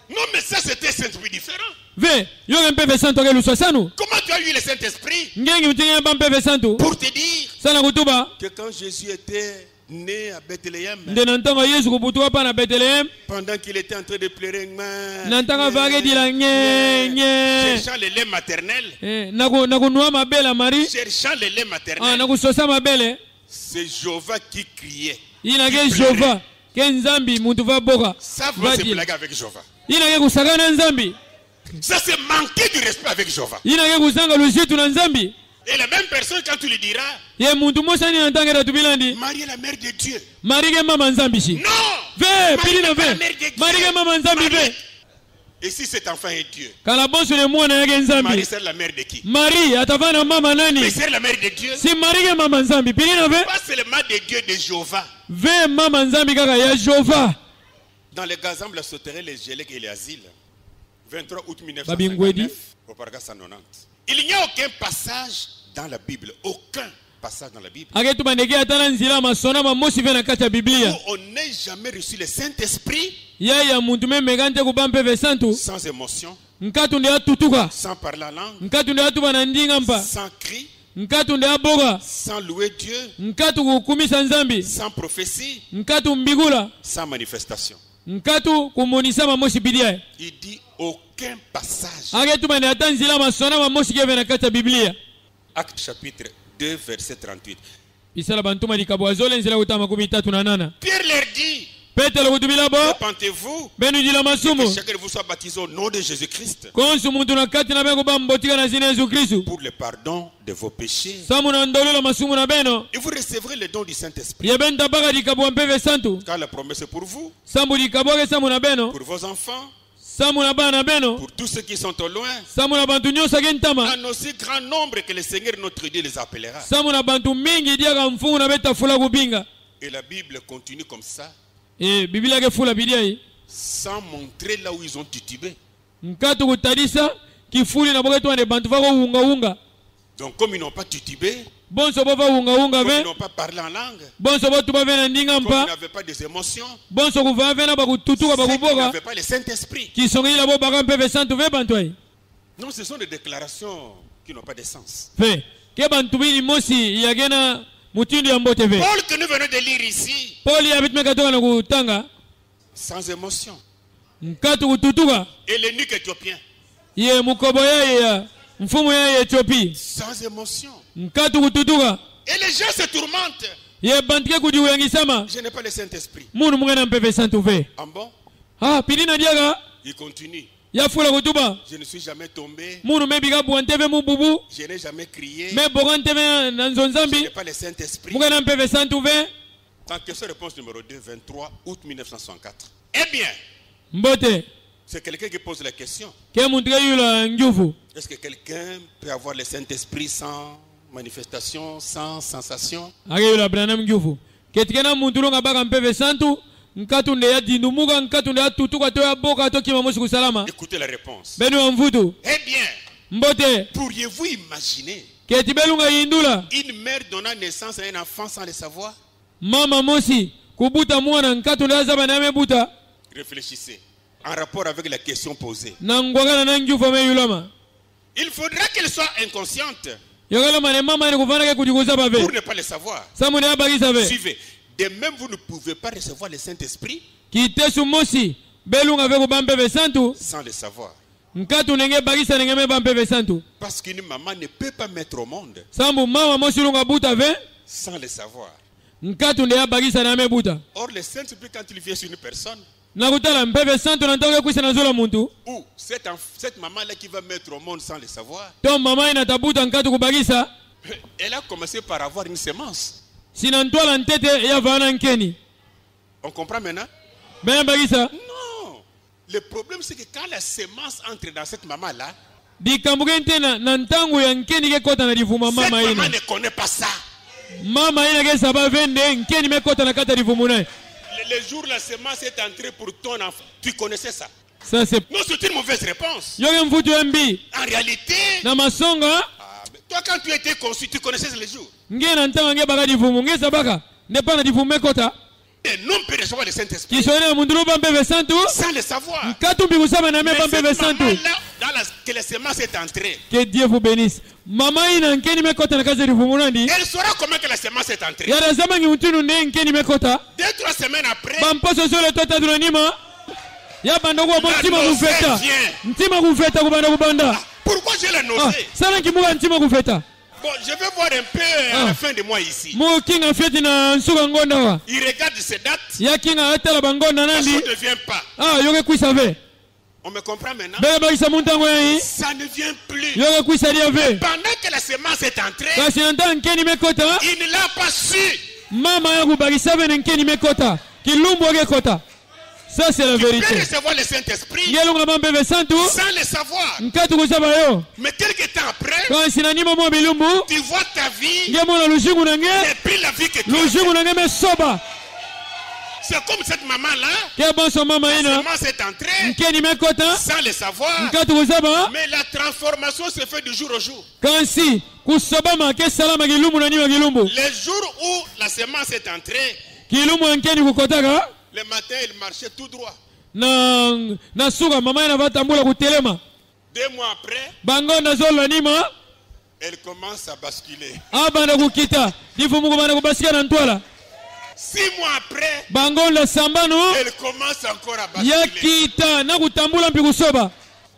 Non, mais ça c'était un Saint-Esprit différent. Ve, yo ke mpeve santu ke luswa sanu. Comment tu as eu le Saint-Esprit? Ngengi mtingene ba mpeve santu. Pour te dire Sana kutuba. que quand Jésus était né à Bethléem, Nde na ntango Yesu kubutuka pa na Bethlehem. pendant qu'il était en train de pleurer, Na ntango vake dila nye. cherchant le lait maternel, Nakunua mabele Marie. cherchant le lait maternel, Nakusosa mabele. c'est Jéhovah qui criait. Ina ke Jova. Ke nzambi muntu va boka. Ça va se blaguer avec Jéhovah. Ina ke kusakana nzambi. Ça c'est manquer du respect avec Jéhovah. Ina ke kusanga lusitu na nzambi. Et la même personne, quand tu lui diras, Ye muntu mosani na ntangera tubilandi. Marie est la mère de Dieu. Marie ke mama nzambi shi. Non! Ve, Marie pili na n'est pas la ve. mère de Dieu. Marie ke mama nzambi Marie- ve. Et si cet enfant est Dieu, Kala bonso ne mwana yake Marie nzambi. c'est la mère de qui? Marie atavana mama nani? Mais c'est la mère de Dieu. Si Marie ke mama nzambi pili na ve. Pas seulement de Dieu, de Jéhovah. Ve mama nzambi kaka ya Jova. Dans les gazambes, la sauterelle, les gélèques et les asiles. 23 août Babingwedi. 1959, au paragraphe 190. Il n'y a aucun passage dans la Bible, aucun passage dans la Bible, Aketu bandeke atana nzila masona mamosi ve na kati ya où Biblia. on n'ait jamais reçu le Saint-Esprit Ya ya muntu memegante kubampe ve santu. sans émotion, Nkatu nde atutuka. sans parler la langue, Nkatu nde atuba na ndinga mpa. sans cri, Nkatu nde aboka. sans louer Dieu, Nkatu kukumisa nzambi. sans prophétie, Nkatu mbigula. sans manifestation. nkatu kumonisa mamoshi bidia. Il dit aucun passage. Agetu mane atanzila masona mamoshi keve na kata Biblia. Acte chapitre 2 verset 38. Isala bantuma likabo azole nzela kutama 38. Pierre leur dit, Petelo kutumila bo. repentez-vous, Benu jila masumu. que chacun de vous soit baptisé au nom de Jésus-Christ Konsu muntu na kati na bengo bambotika na zina Yesu Kristu. pour le pardon de vos péchés. Samu na ndolo masumu na beno. Et vous recevrez le don du Saint-Esprit. Yebenta baka likabo mpeve santu. Car la promesse est pour vous, Sambu likabo ke samu na beno. pour vos enfants, Samu na bana beno. pour tous ceux qui sont au loin, Samu na bantu nyosa gentama. en aussi grand nombre que le Seigneur notre Dieu les appellera. Samu na bantu mingi diaka mfungu na beta fula kupinga. Et la Bible continue comme ça, Biblia ke fula bidia hii. sans montrer là où ils ont titubé. Nkatu kutadisa kifuli na boketu ande bantu vako unga unga. Donc comme ils n'ont pas titubé, Bonso bova unga unga comme ils ve. n'ont pas parlé en langue, Bonso botu bave na ndinga comme ils mpa. n'avaient pas des émotions, Bonso kuva ve na bakututuka c'est qu'ils bakuboka. n'avaient pas le Saint-Esprit. Kisongi la bo baka mpeve santu ve bantu hii. Non, ce sont des déclarations qui n'ont pas de sens. Fe. Ke bantu bili mosi yagena mutindo ya mbote ve. Paul que nous venons de lire ici, Poli ya bitme katoka na kutanga. sans émotion. Nkatu kututuka. Et l'eunuque éthiopien, Ye mukobo ya mfumu ya Ethiopia. sans émotion. Nkatu kututuka. Et les gens se tourmentent. Ye bantike kudiwengisama. Je n'ai pas le Saint-Esprit. Munu mungena mpeve santu ve. En bon, Pilina diaga. il continue. Ya fula kutuba. Je ne suis jamais tombé. Munu mebiga buanteve mububu. Je n'ai jamais crié. Me boganteve na Je nzonzambi. n'ai pas le Saint-Esprit. Mungena mpeve santu ve. En question réponse numéro 2, 23 août 1964. Eh bien, Mbote. c'est quelqu'un qui pose la question. Ke muntre yula njufu. Est-ce que quelqu'un peut avoir le Saint-Esprit sans manifestation, sans sensation? Age yula branam njufu. Ketikena muntulu nga baka mpeve santu. Nkatu nde ya dindumuka. Nkatu nde ya tutuka to ya boka to kima moshi kusalama. Écoutez la réponse. Benu wa mvutu. Eh bien, Mbote. pourriez-vous imaginer Ketibelunga yindula. une mère donnant naissance à un enfant sans le savoir? Mama mosi. Kubuta mwana nkatu nde ya zaba na mebuta. Réfléchissez. En rapport avec la question posée. Na ngwagana na njufu me yulama. Il faudra qu'elle soit inconsciente Yogala mane mama ni kufana ke kujikuza bave. pour ne pas le savoir. Samu ne abagisa ve. Suivez. De même, vous ne pouvez pas recevoir le Saint-Esprit Kitesu mosi. Belunga ve kubampeve santu. sans le savoir. Nkatu nenge bagisa nenge me bampeve santu. Parce qu'une maman ne peut pas mettre au monde Sambu mama mosi lunga buta ve. sans le savoir. Nkatu nde ya bagisa na me buta. Or, le Saint-Esprit, quand il vient sur une personne, Nakutala mpeve santu na ntoke kwisa na zola muntu. ou cette maman-là qui va mettre au monde sans le savoir, To mama ina tabuta nkatu kubagisa. elle a commencé par avoir une semence. Sina ntwala ntete ya vana nkeni. On comprend maintenant? Bena bagisa. Non. Le problème, c'est que quand la semence entre dans cette maman-là, Dikambuke ntena na ntangu ya nkeni ke kota na divuma cette mama maman ina. ne connaît pas ça. Mama ina ke saba vende nkeni me kota na kata divumu nae. Le jour où la semence est entrée pour ton enfant, tu connaissais ça? Ça c'est Non, c'est une mauvaise réponse. yoge mfutu mbi En réalité, na masonga mais toi, quand tu étais conçu, tu connaissais le jour. nge na ntanga nge baka divumu nge sabaka ne pa na divumu kota Un homme peut recevoir le Saint-Esprit kisone mundulu bampeve santu sans le savoir. katumbi kusaba na me Mais bampeve cette santu maman-là, que la semence est entrée, que Dieu vous bénisse mama ina nkeni me kota na kaza divumu nandi elle saura comment que la semence est entrée. yara zama ngi mutunu ne nkeni me kota 2-3 semaines après, bamposo sole tota dunanima ya bando kwa ntima kufeta ntima kufeta kubanda kubanda pourquoi je l'ai noté? sana kimuka ntima kufeta Bon, je vais voir un peu à la fin de mois ici. mu kinga feti na nsuka ngonda wa Il regarde ces dates, ya kinga atala bangonda ça nandi ne vient pas. yoge kwisa ve On me comprend maintenant? bega bagisa muntango yayi Ça ne vient plus. yoge kwisa dia ve Pendant que la semence est entrée, kasi nanta nkeni mekota il ne l'a pas su. mama ya kubagisa ve nkeni mekota kilumbu age kota ça c'est la Tu peux vérité recevoir le Saint-Esprit ngelunga bambeve santu sans le savoir. nkatu kusaba yo Mais quelque temps après, kasi na nima mwa bilumbu tu vois ta vie nge mona lushingu na nge et puis la vie que tu as. lushingu na nge mesoba C'est comme cette maman-là, ke bonso mama la ina semence est entrée nkeni mekota sans le savoir. nkatu kusaba Mais la transformation se fait de jour au jour. kansi kusobama ke salama kilumbu na nima kilumbu Les jours où la semence est entrée, kilumbu ya nkeni kukotaka le matin, il marchait tout droit. na suka mama ina vatambula kutelema 2 mois après, bangonda zola nima elle commence à basculer. abanda kukita difumu kubanda kubasika na ntwala 6 mois après, bangonda sambano elle commence encore à basculer. yakita na kutambula mpi kusoba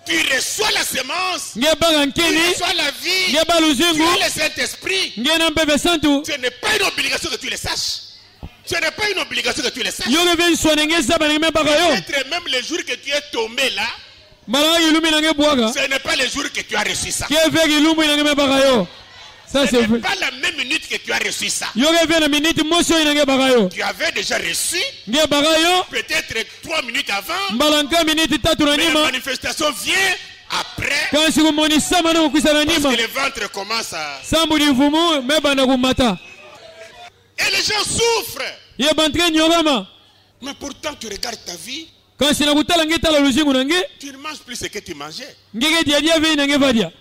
Tu reçois la semence, nge banga tu nkeni reçois la vie, nge ba tu luzingu as le Saint-Esprit. nge na mpeve santu Ce n'est pas une obligation que tu le saches. Ce n'est pas une obligation que tu le saches. yoke ve nswane nge saba nge mebaka yo Peut-être même le jour que tu es tombé là, malaka kilumbi na nge bwaka ce n'est pas le jour que tu as reçu ça. ke ve kilumbu na nge mebaka yo ça Ce c'est n'est vrai pas la même minute que tu as reçu ça. yoke ve na miniti mosi oyo na nge baka yo Tu avais déjà reçu, nge baka yo peut-être 3 minutes avant, mbala nka miniti tatu na mais la nima manifestation vient après, kasi kumonisama na kukwisa na parce nima que le ventre commence à... sambu livumu mebanda kumata Et les gens souffrent. ye bantre nyokama Mais pourtant, tu regardes ta vie, kasi na kutala nge tala luzingu na nge tu ne manges plus ce que tu mangeais. ngeke diadia vei na nge vadia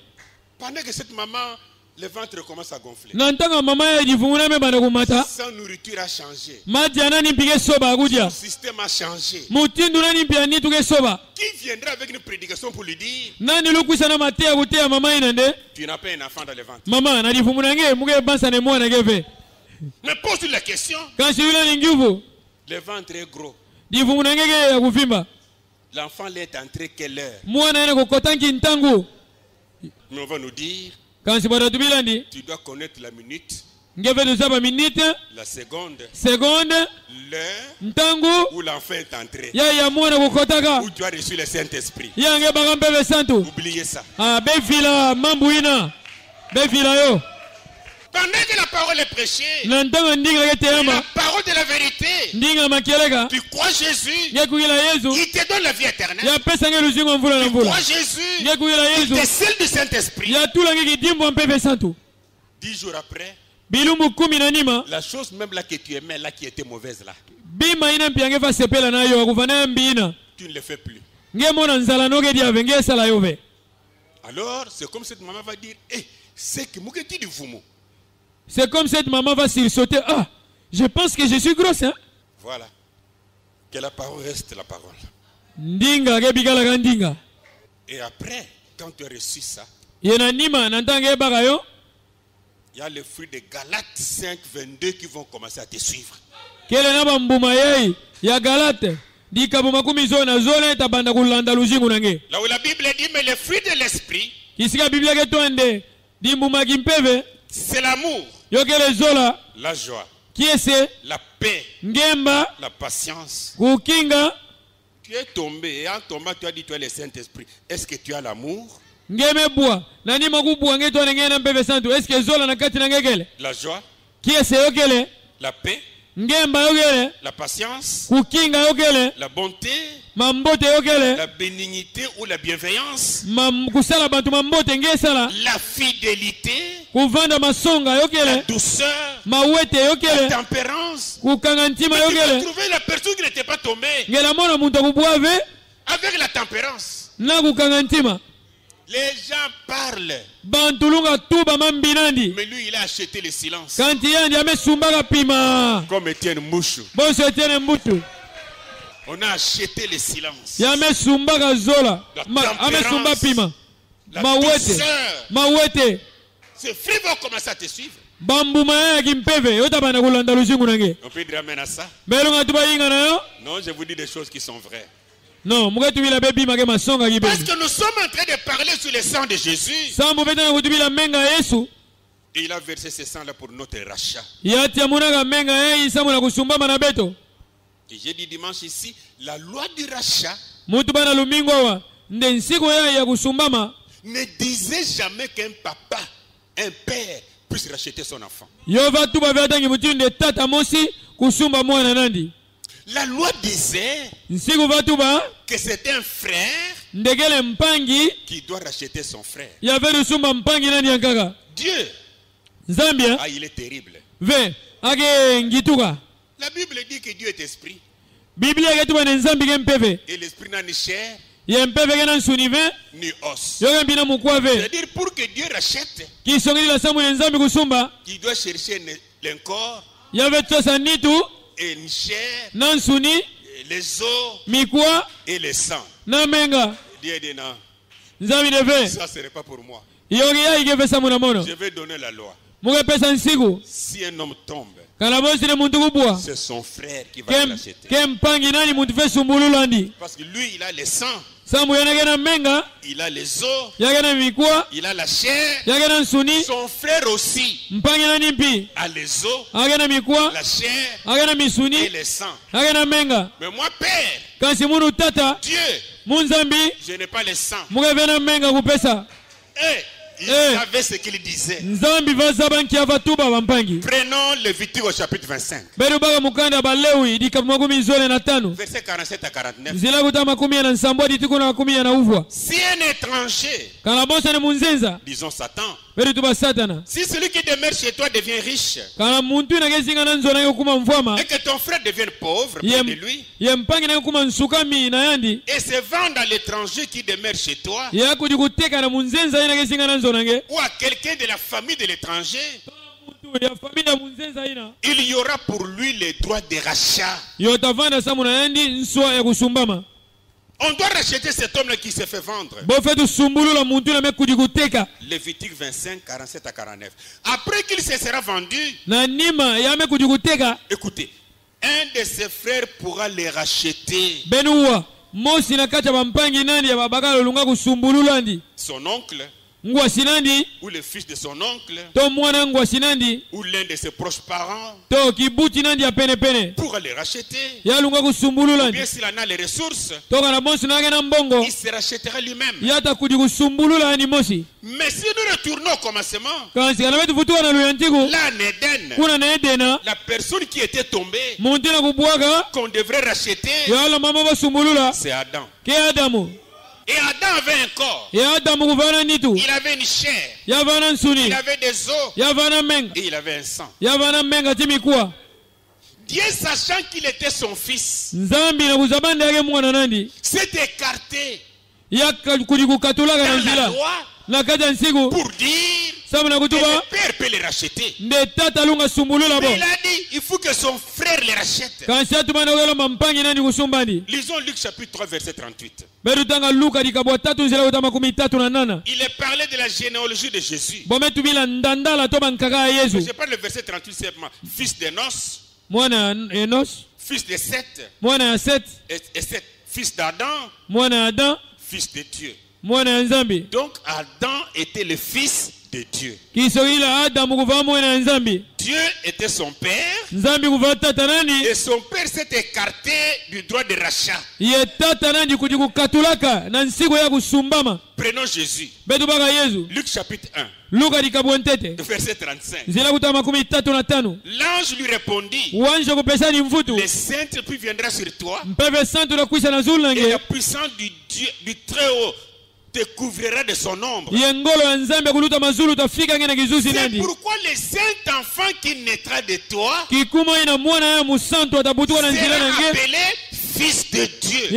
Pendant que cette maman, le ventre commence à gonfler. na ntanga mama ya livumu na mebanda kumata Sa nourriture a changé. madia nani mpike soba akudia Son système a changé. mutindu nani mpia ni tuke soba Qui viendra avec une prédication pour lui dire, nani lukwisa na mateya kuteya mama ina nde tu n'as pas un enfant dans le ventre. mama na livumu na nge muke bansa ne mwana nge ve Mais pose la question, kasi yule ni nguvu le ventre est gros. livumu na ngeke ya kuvimba L'enfant l'est entré quelle heure? mwana ene kokotanki ntangu Mais on va nous dire, kasi batatubilandi tu dois connaître la minute, ngeve tuzaba minute la seconde, seconde l'heure ntangu où l'enfant est entré, ya ya mwana kokotaka où tu as reçu le Saint-Esprit. ya nge baka mpeve santu Oubliez ça. bevila mambu ina bevila yo Pendant que la parole est prêchée, na ntanga ndinga ke la teyama parole de la vérité, ndinga makeleka tu crois Jésus, nge kukila yesu il te donne la vie éternelle. ya pesa nge luzingu ya mvula na Tu mvula crois Jésus, nge kukila il yesu te scelle du Saint-Esprit. ya tula nge kidimbo mpeve santu 10 jours après, bilumbu 10 na nima la chose même là que tu aimais, là qui était mauvaise là, bima ina mpia nge fa sepela na yo akuva na ya mbina tu ne le fais plus. nge mona nzala noke diave nge esala yo ve Alors, c'est comme cette maman va dire, c'est que moi qui dis vous. c'est comme cette maman va sursauter ah je pense que je suis grosse hein Voilà. Que la parole reste la parole. ndinga ke bikalaka ndinga Et après, quand tu as reçu ça, ye na nima na ntanga ebaka yo il y a les fruits de Galates 5, 22 qui vont commencer à te suivre. kele na bambuma yei ya galate dikabo makumi zo na zole etabanda kulanda luzingu nange Là où la Bible dit, mais les fruits de l'esprit, kisika biblia ke twende dimbumaki mpeve c'est l'amour, yo kele zola la joie, kiese la paix, ngemba la patience. kukinga Tu es tombé et en tombant, tu as dit, tu as le Saint-Esprit. Est-ce que tu as l'amour, ngeme bua na nima kubua nge twende nge na mpeve santu eske zola na kati nange kele la joie, kiese yo kele la paix, ngemba yo kele la patience, kukinga yo kele la bonté, mambote yo kele la bénignité ou la bienveillance, kusala bantu mambote nge esala la fidélité, kuvanda masonga yo la kele douceur, mawete yo la kele tempérance. kukanga ntima yo Tu vas kele trouver la personne qui n'était pas tombée ngela mona muntu akubwa ve avec la tempérance. na kukanga ntima Les gens parlent, bantu lunga tu bamambinandi mais lui, il a acheté le silence. kanti yandi amesumbaka pima Comme Étienne Mouchou. bonso etiene mbutu On a acheté le silence. yamesumbaka zola amesumba pima La mawete douceur. mawete Ces fruits vont commencer à te suivre. bambuma ya kimpeve yotabana kulanda luzingu nange On peut dire amen à ça? mbelunga tubayinga nayo Non, je vous dis des choses qui sont vraies. non mukatubila bebima ke masonga Parce kibe que nous sommes en train de parler sur le sang de Jésus. sambu betana kutubila menga ya yesu Et il a versé ce sang-là pour notre rachat. yatia munaka menga ya isamu na kusumbama na beto Et j'ai dit dimanche ici, la loi du rachat mutu bana lumingo wa nde nsiku ya kusumbama ne disait jamais qu'un papa, un père, puisse racheter son enfant. yova tuba vyatangi mutu nde tata mosi kusumba mwana nandi La loi disait nsiku vatuba que c'est un frère ndekele mpangi qui doit racheter son frère. yave lusumba mpangi nani yankaka Dieu, zambia ah, il est terrible. ve ake ngituka La Bible dit que Dieu est esprit. biblia ke tuba ne nzambi ke mpeve Et l'esprit n'a ni chair, ye mpeve ke na nsuni ve ni os. yoke mbina mukwa ve C'est-à-dire pour que Dieu rachète, kisongeli samu ne nzambi kusumba il doit chercher un corps yave tosa nitu et une chair, na nsuni et les os mikwa et le sang. na menga Dieu dit non, nzambi ne ve ça ce n'est pas pour moi. yoke yaike ve samu na mono Je vais donner la loi. mukepesa nsiku Si un homme tombe c'est son frère qui va le racheter. Parce que lui, il a le sang, il a les os, il a la chair. Son frère aussi a les os, la chair et le sang. Mais moi, Père, Dieu, je n'ai pas le sang. Il savait ce qu'il disait. Prenons Lévitique au chapitre 25. Verset 47 à 49. Si un étranger, disons Satan, si celui qui demeure chez toi devient riche, et que ton frère devienne pauvre près de lui, et se vende à l'étranger qui demeure chez toi, ou à quelqu'un de la famille de l'étranger, il y aura pour lui les droits de rachat. On doit racheter cet homme-là qui s'est fait vendre. Lévitique 25, 47 à 49. Après qu'il se sera vendu, écoutez, un de ses frères pourra les racheter. Son oncle, ou le fils de son oncle, ou l'un de ses proches parents, pour les racheter. Ou bien s'il en a les ressources, il se rachètera lui-même. Mais si nous retournons au commencement, là en Éden, la personne qui était tombée, qu'on devrait racheter, c'est Adam. Et Adam avait un corps. Il avait une chair. Il avait des os. Et il avait un sang. Dieu, sachant qu'il était son fils, s'est écarté dans la loi pour dire que le père peut les racheter. Mais il a dit, il faut que son frère les rachète. Lisons Luc chapitre 3 verset 38. Il est parlé de la généalogie de Jésus. Je parle le verset 38 simplement. Fils d'Enos, fils de Seth, et Seth, fils d'Adam, fils de Dieu. Donc Adam était le fils de Dieu. Dieu était son père, et son père s'est écarté du droit de rachat. Prenons Jésus. Luc chapitre 1. Verset 35. L'ange lui répondit, le Saint-Esprit viendra sur toi, et la puissance du Très-Haut te couvrira de son ombre. C'est pourquoi le saint enfant qui naîtra de toi sera appelé fils de Dieu.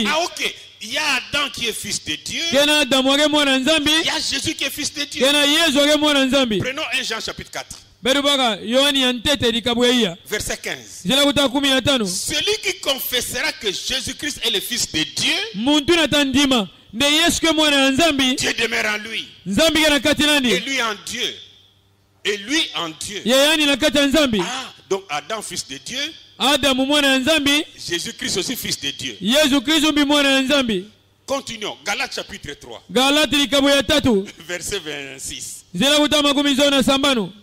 Ah ok, il y a Adam qui est fils de Dieu, il y a Jésus qui est fils de Dieu. Prenons 1 Jean chapitre 4. Verset 15. Celui qui confessera que Jésus-Christ est le fils de Dieu, Dieu demeure en lui, et lui en Dieu, et lui en Dieu. Ah, donc Adam fils de Dieu, Jésus-Christ aussi fils de Dieu. Continuons. Galates chapitre 3. Verset 26.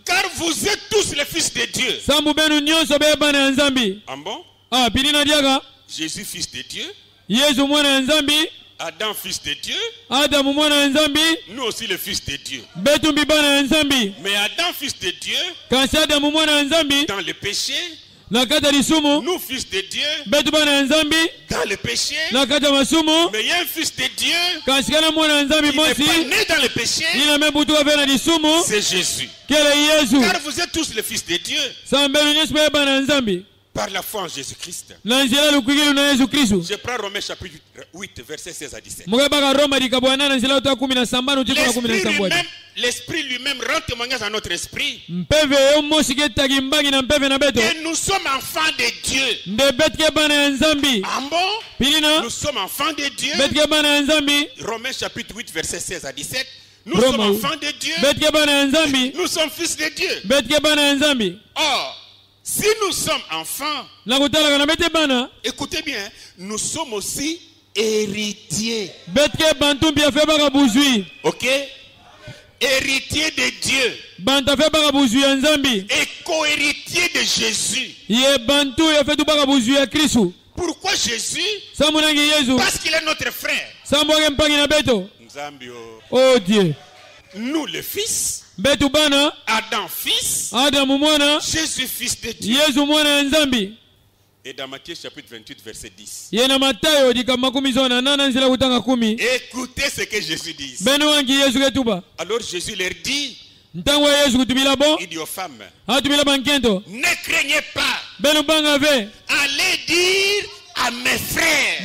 Car vous êtes tous les fils de Dieu. Ah bon? Jésus fils de Dieu, Adam fils de Dieu, nous aussi les fils de Dieu. Mais Adam fils de Dieu, dans le péché, nous fils de Dieu, dans le péché, mais il y a un fils de Dieu qui n'est pas né dans le péché, c'est Jésus. Car vous êtes tous les fils de Dieu par la foi en Jésus-Christ. Je prends Romains chapitre 8 verset 16 à 17. L'esprit lui-même rend témoignage à notre esprit que nous sommes enfants de Dieu. Ah bon? Nous sommes enfants de Dieu. Romains chapitre 8 verset 16 à 17. Nous sommes enfants de Dieu. Nous sommes fils de Dieu. Or, si nous sommes enfants, écoutez bien, nous sommes aussi héritiers. Ok? Héritiers de Dieu. Et co-héritiers de Jésus. Pourquoi Jésus? Parce qu'il est notre frère. Oh Dieu. Nous les fils. Adam fils. Jésus fils de Dieu. Et dans Matthieu chapitre 28 verset 10. Écoutez ce que Jésus dit. Alors Jésus leur dit. Il dit aux femmes. Ne craignez pas. Allez dire à mes frères.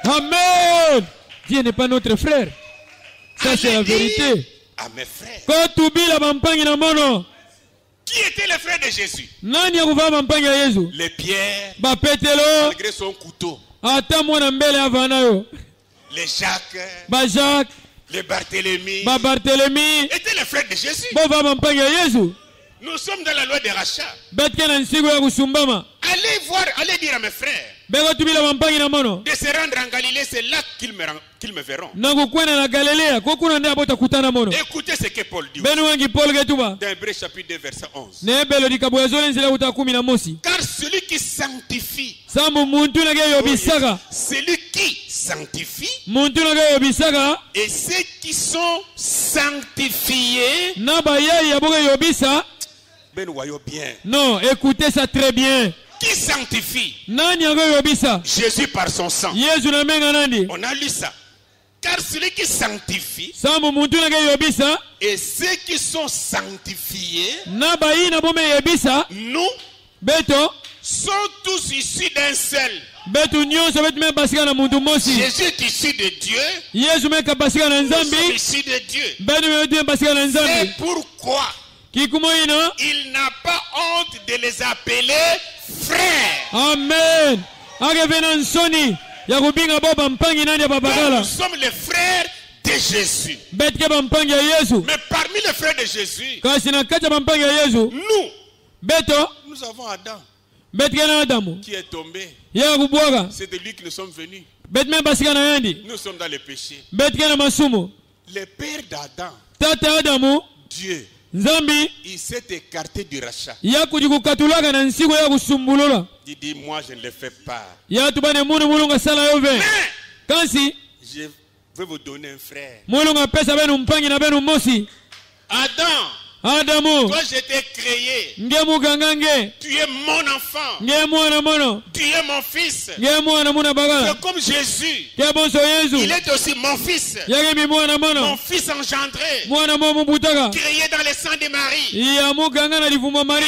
Amen. Dieu n'est pas notre frère. Ça c'est la vérité. À mes frères. Qui était le frère de Jésus? Les Pierre, malgré son couteau. Les Jacques, les Barthélemy étaient les frères de Jésus. Nous sommes dans la loi de rachat. Allez voir, allez dire à mes frères de se rendre en Galilée, c'est là qu'ils me verront. Écoutez ce que Paul dit. Dans Hébreux chapitre 2 verset 11. Car celui qui sanctifie, celui qui sanctifie et ceux qui sont sanctifiés. Bien. Non, écoutez ça très bien. Qui sanctifie? Jésus par son sang. On a lu ça. Car celui qui sanctifie et ceux qui sont sanctifiés, nous sont tous issus d'un seul. Jésus est issu de Dieu. Nous sommes issus de Dieu. C'est pourquoi il n'a pas honte de les appeler frères. Amen. Nous sommes les frères de Jésus. Mais parmi les frères de Jésus, nous avons Adam qui est tombé. C'est de lui que nous sommes venus. Nous sommes dans le péché. Le père d'Adam, Dieu, il s'est écarté du rachat. Il dit, moi je ne le fais pas. Mais je vais vous donner un frère. Adam, toi je t'ai créé. Tu es mon enfant. Tu es mon fils. C'est comme Jésus. Il est aussi mon fils. Mon fils engendré. Créé dans le sang de Marie. Il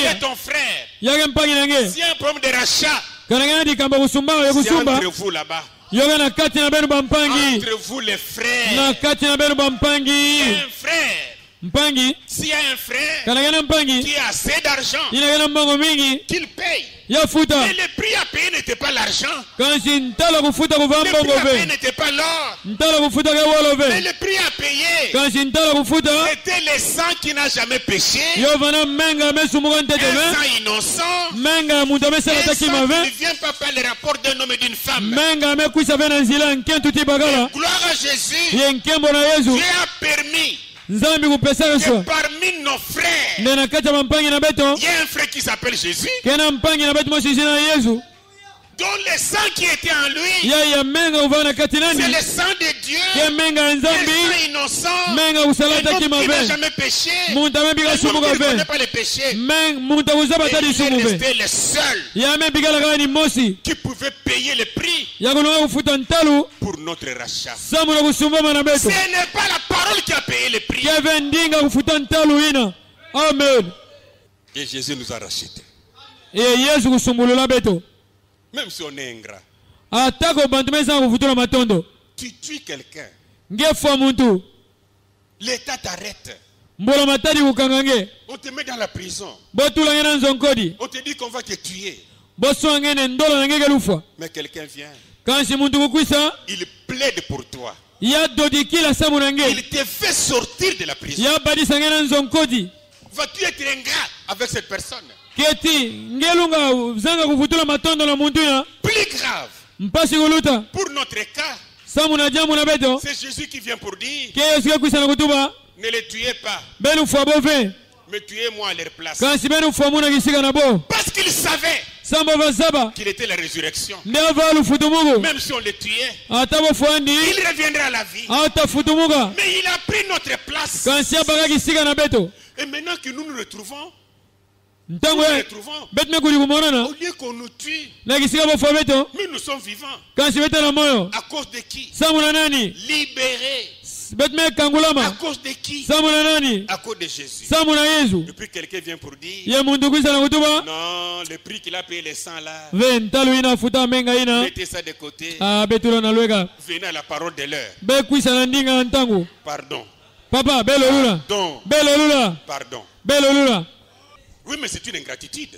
est ton frère. S'il y a un problème de rachat, c'est entre vous là-bas. Entre vous les frères. Un frère. S'il y a un frère qui a assez d'argent, qu'il paye. Mais le prix à payer n'était pas l'argent. Le prix à payer n'était pas l'or. Mais le prix à payer était le sang qui n'a jamais péché. Un sang innocent. Un sang qui ne vient pas par le rapport d'un homme et d'une femme. Gloire à Jésus. Dieu a permis que parmi nos frères, il y a un frère qui s'appelle Jésus, dont le sang qui était en lui, c'est le sang de Dieu, le sang innocent, qui n'a jamais péché, qui ne connaît pas le péché. Il est resté le seul qui pouvait payer le prix pour notre rachat. Ce n'est pas la parole qui a payé le prix. Amen. Et Jésus nous a rachetés. Même si on est ingrat, tu tues quelqu'un, l'État t'arrête. On te met dans la prison. On te dit qu'on va te tuer. Mais quelqu'un vient. Il plaide pour toi. ya dodikila sa munange Il te fait sortir de la prison. ya badisa ngena nzonkodi Vas-tu être ingrat avec cette personne? keti ngelunga zanga kuvutula matondo na muntu ya Plus grave, mpasi kuluta pour notre cas, sa munaja munabeto c'est Jésus qui vient pour dire, ke yesu kekwisa na kutuba ne les tuez pas, benu fwa bove mais tuez-moi à leur place. kansi benu fwa muna kisika na bo Parce qu'il savait samba vasaba qu'il était la résurrection. nde ava lufutumugu Même si on le tuait, ata bofwandi il reviendra à la vie. ata futumuga Mais il a pris notre place. kansi abaka kisika na beto Et maintenant que nous nous retrouvons, ntango betume kuli kumonana au lieu qu'on nous tue, na kisika bofwa beto mais nous sommes vivants. kansi beta na moyo À cause de qui? sa muna nani Libérés. betume À kangulama cause de qui? sa muna nani À cause de Jésus. sa muna yesu Et puis quelqu'un vient pour dire, ye muntu kwisa na kutuba non, le prix qu'il a payé les 100 là, ve ntalu ina futa menga ina mettez ça de côté. betula na lweka Venez à la parole de l'heure. be kwisa na ndinga na ntangu Pardon. papa belolula Pardon. belolula Pardon. belolula Oui, mais c'est une ingratitude.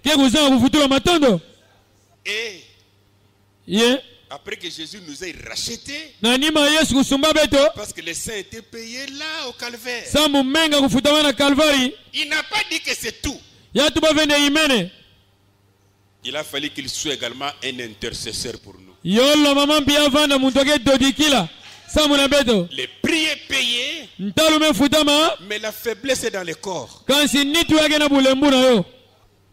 ke kuzanga kufutula matondo Et ye après que Jésus nous ait rachetés, na nima yesu kusumba beto parce que les saints étaient payés là au calvaire, sa mumenga kufutama na kalvari il n'a pas dit que c'est tout. yatuba vende imene Il a fallu qu'il soit également un intercesseur pour nous. yolo mama mpia vanda muntu ake dodikila sa muna beto Le prix est payé, ntalu mefutama mais la faiblesse est dans le corps. kansi nitu yake na bulembu na yo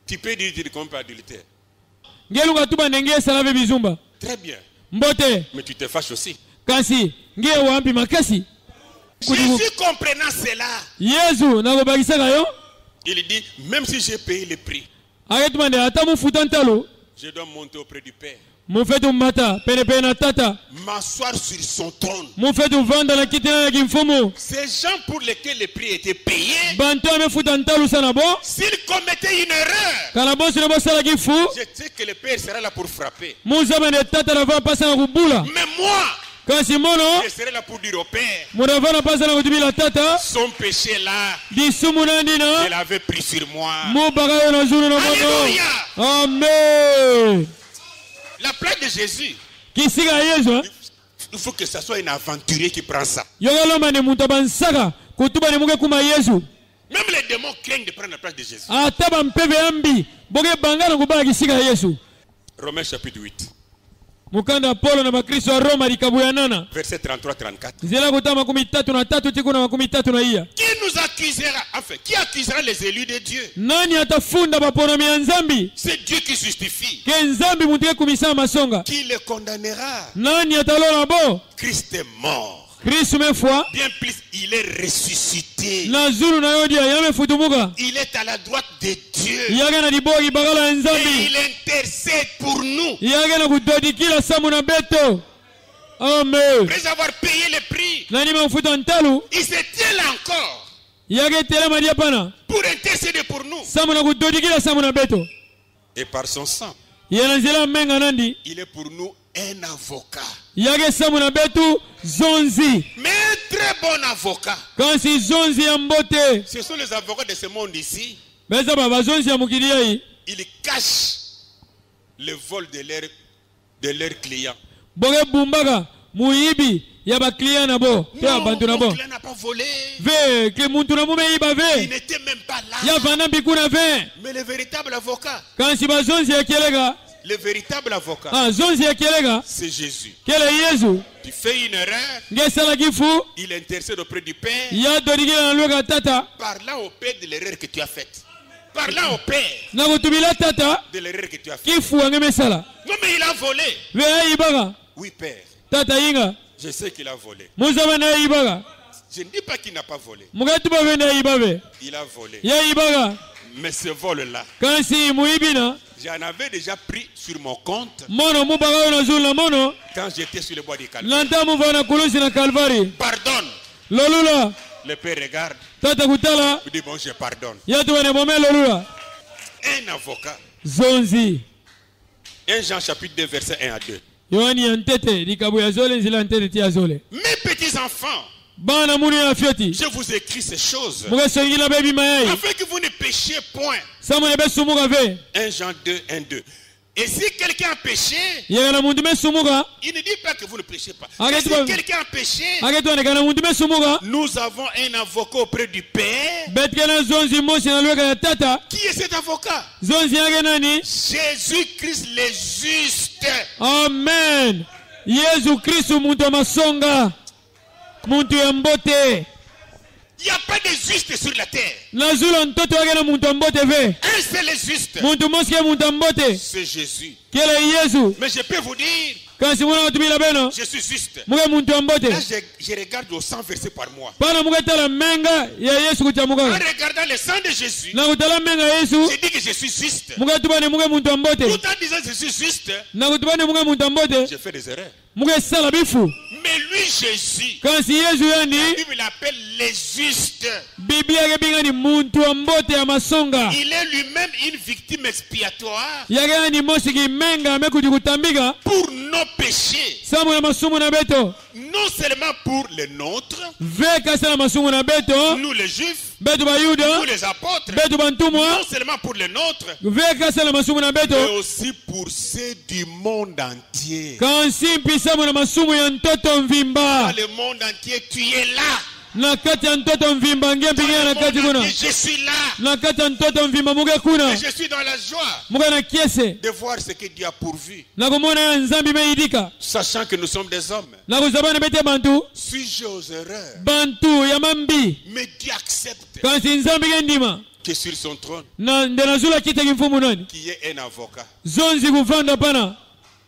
Tu peux dire que tu comptes adultère. ngelunga tuba ndenge esala ve bizumba Très bien. mbote Mais tu te fâches aussi. kansi nge wampi makasi Jésus comprenant cela, yesu nakobakisaka yo il dit, même si j'ai payé le prix, aketuma nde ata mufuta ntalo je dois monter auprès du Père, mufetu mata penepene na tata m'asseoir sur son trône. mufetu vanda na kiti na yaki mfumu Ces gens pour lesquels le prix était payé, bantu amefuta ntalu sana bo s'ils commettaient une erreur, kala bosi na bosalaki fu je sais que le Père sera là pour frapper. muzaba nde tata na va pasa na kubula Mais moi, kasi mono je serai là pour dire au Père, munava na pasa na kutubila tata son péché là, disumu na je ndina l'avais pris sur moi. mubaka yo na zulu na moto Alléluia. amen La place de Jésus, kisika ya yesu il faut que ce soit un aventurier qui prend ça. yokalomba ne muntu abansaka kutuba ne muke kuma yesu Même les démons craignent de prendre la place de Jésus. ata bampeve yambi boke bangana kubala kisika ya yesu Romains chapitre 8, mukanda polo na bakristo ya roma likabu ya nana verset 33-34. nzela kuta 33 tiku na 34 Qui nous accusera, enfin, qui accusera les élus de Dieu? nani atafunda baponami ya nzambi C'est Dieu qui justifie. ke nzambi muntu ke kumisa masonga Qui le condamnera? nani atalola bo Christ est mort. kristu mefwa Bien plus, il est ressuscité. na zulu na yo dia yamefutumuka Il est à la droite de Dieu. yake na liboki bakala ya Et nzambi il intercède pour nous. yake na kudodikila samu na beto amen Après avoir payé le prix, nani mafuta ntalu il se tient là encore yake telema dia pana pour intercéder pour nous. samu na kudodikila samu na beto Et par son sang, yana nzela menga nandi il est pour nous un avocat. yake samu na betu zonzi Mais un très bon avocat. kansi zonzi ya mbote Ce sont les avocats de ce monde ici. beza bazonzi ya mokili yai Ils cachent le vol de leurs clients. boke bumbaka muyibi ya baklia na bo te ya Non, bantu na mon bo client n'a pas volé. ve ke muntu na mume iba Il ve n'était même pas là. ya vanda mbikuna ve Mais le véritable avocat, kansi bazonzi ya kielega le véritable avocat, zonzi ya kielega c'est Jésus. kele yesu Tu fais une erreur, ngesalaki fu il intercède auprès du Père, ya dodikila na lweka tata parlant au Père de l'erreur que tu as faite. Parlant au Père na kutubila tata de l'erreur que tu as faite. kifu ange mesala Non, mais il a volé. ve ayibaka Oui, Père, tata yinga je sais qu'il a volé. muzaba na ayibaka Je ne dis pas qu'il n'a pas volé. muketuba ve na ayiba ve Il a volé. yayibaka Mais ce vol-là, kansi muyibina j'en avais déjà pris sur mon compte mono mubaka yo na zulu na mono quand j'étais sur le bois du Calvaire. nanta muva na kulusi na kalvari Pardonne. lolula Le Père regarde. tata kutala Il dit, bon, je pardonne. yatuwene mome lolula Un avocat. zonzi 1 Jean chapitre 2, verset 1 à 2. yohani ya ntete likabu ya zole nzila ya ntete ti ya zole Mes petits enfants, bana munu ya fioti je vous écris ces choses mukesongila bebi mayai afin que vous ne péchiez point. samune besumuka ve 1 Jean 2, 1, 2. Et si quelqu'un a péché, yekana muntu mesumuka il ne dit pas que vous ne péchez pas. Ah, Mais que si tu vas- quelqu'un a péché, aketwanekana muntu mesumuka nous avons un avocat auprès du Père. betikana zonzi mosi nalweka ya tata Qui est cet avocat? zonzi yake nani Jésus-Christ le juste. amen yesu kristu muntu wa masonga muntu ya mbote Il n'y a pas de juste sur la terre. nazula mtoto wake na muntu wa mbote ve Un seul est juste. muntu mosi ke muntu wa mbote C'est Jésus. kele yesu Mais je peux vous dire, kasi muna watumila beno je suis juste. muke muntu wa mbote Là, je regarde aux 100 versets par mois. pana muke tala menga ya yesu En kuchamukaka regardant le sang de Jésus, na kutala menga ya yesu je dis que je suis juste. muke tubane muke muntu wa mbote Tout en disant que je suis juste, na kutubane muke muntu wa mbote j'ai fait des erreurs. muke sala bifu Mais lui, Jésus, kasi yesu la yani Bible l'appelle les justes. biblia yake bingani muntu wa mbote ya masonga Il est lui-même une victime expiatoire yake yani mosi kimenga amekuti kutambika pour nos péchés. samu na masumu na beto Non seulement pour les nôtres, ve kasi na masumu na beto nous les juifs, betu nous bayuda les apôtres, betu bantumwa non seulement pour les nôtres, ve kasi na masumu na mais beto aussi pour ceux du monde entier. kansimpi samu na masumu ya ntoto Dans mvimba le monde entier, tu es là. na kati ya ntoto mvimba ngie Dans mpingina na le kati monde kuna entier, je suis là. na kati ya ntoto mvimba muke kuna Et je suis dans la joie muke na kiese de voir ce que Dieu a pourvu. na kumona ya nzambi meidika Sachant que nous sommes des hommes. na kuzabana bete bantu Suis-je aux erreurs? bantu ya mambi Mais Dieu accepte kasi nzambi ke ndima que sur son trône, na nde nazula kite kimfumu nani qu'il y ait un avocat. zonzi kuvanda pana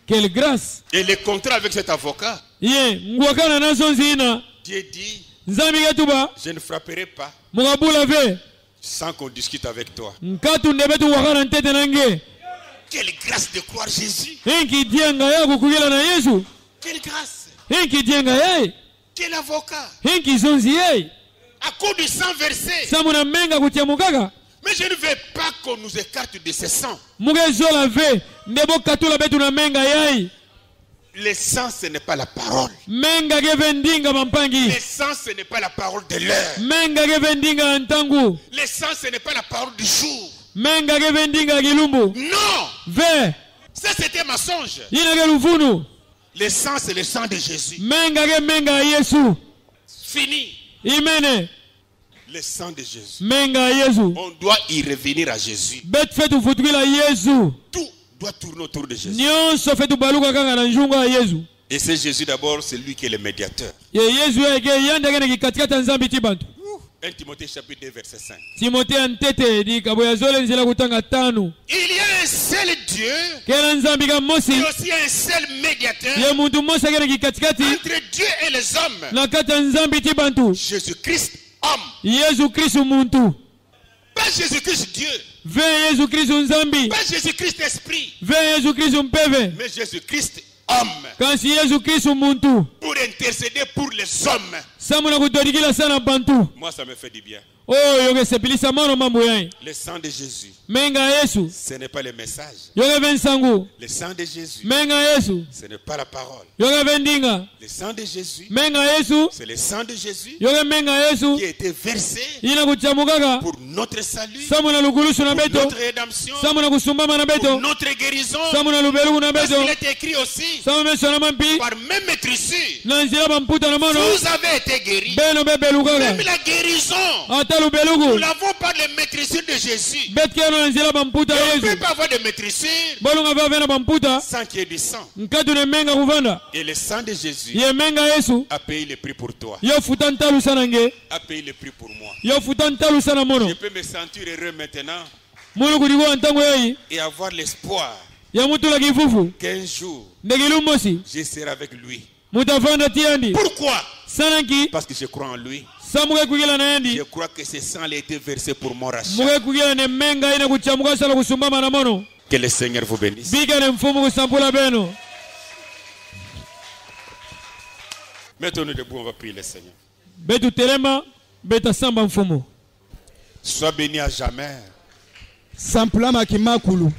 quelle grâce Et le contrat avec cet avocat, ye ngwakana na zonzi ina Dieu dit, nzambi ketuba je ne frapperai pas mukabula ve sans qu'on discute avec toi. nkatu nde betu wakana ntete nange Quelle grâce de croire Jésus. inki dienga ya kukugila na yesu Quelle grâce. inki dienga ye Quel avocat. inki zonzi ye À cause du sang versé. samu na menga kutiamukaka Mais je ne veux pas qu'on nous écarte de ce sang. mukezola ve nde bokatula betu na menga yai Le sang, ce n'est pas la parole. menga keve ndinga mampangi Le sang, ce n'est pas la parole de l'heure. menga keve ndinga ya ntangu Le sang, ce n'est pas la parole du jour. menga keve ndinga ya kilumbu Non. ve Ça, c'était un mensonge. ina ke luvunu Le sang, c'est le sang de Jésus. menga ke menga ya yesu Fini. imene Le sang de Jésus. menga ya yesu On doit y revenir à Jésus. betu fe tufutukila yesu Tout doit tourner autour de Jésus. nyonso fe tubaluka kaka na njungu ya yesu Et c'est Jésus d'abord, c'est lui qui est le médiateur. ye yesu yeke yandeke na kikatikati ya nzambi ti bantu 1 Timothée chapitre 2 verset 5. timote ya ntete likabo ya zole nzela kutanga 5 Il y a un seul Dieu kela nzambi ka mosi et aussi un seul médiateur ye muntu mosi ake na kikatikati entre Dieu et les hommes. na kati ya nzambi ti bantu Jésus-Christ, homme. yesu kristu muntu Pas Jésus-Christ Dieu. ve yesu kristu nzambi Pas Jésus-Christ esprit. ve yesu kristu mpeve Mais Jésus-Christ homme. kasi yesu kristu muntu Pour intercéder pour les hommes. samu na kutodikila sana bantu Moi, ça me fait du bien. oyo kesepelisa mano mambo yayi Le sang de Jésus, menga ya yesu ce n'est pas le message. yoke ve nsangu Le sang de Jésus, menga ya yesu ce n'est pas la parole. yoke ve ndinga Le sang de Jésus, menga ya yesu c'est le sang de Jésus yoke menga ya yesu qui a été versé ina kuchamukaka pour notre salut, samu na lukulusu na pour beto notre rédemption, samu na kusumbama na pour beto notre guérison. samu na lubeluku na Parce beto qu'il est écrit aussi, samu mesona mampi par même maîtrise, na nzela bamputa na mono vous avez été guéris. beno bebelukaka Même la guérison, ata nous lubeluku l'avons par les maîtrisures de Jésus. betkeno na nzela bamputa Et ya on ne peut yesu pas avoir de maîtrisure bolunga vave na bamputa sans qu'il y ait du sang. nkatu ne menga kuvanda Et le sang de Jésus ye menga yesu a payé le prix pour toi, yo futa ntalusa nange a payé le prix pour moi. yo futa ntalusa na mono Je peux me sentir heureux maintenant mulu kulikuwa ntango yeyi et avoir l'espoir ya mutula kifufu qu'un jour, ndekilu mosi je serai avec lui. mutavanda ti yandi Pourquoi? sananki Parce que je crois en lui. samuke kukila na yandi Je crois que ce sang a été versé pour mon rachat. muke kukila ne menga ina kuchamuka sala kusumbama na mono Que le Seigneur vous bénisse. bika ne mfumu kusampula beno Mettons-nous debout, on va prier le Seigneur. betu telema beta samba mfumu Sois béni à jamais. sampulama kimakulu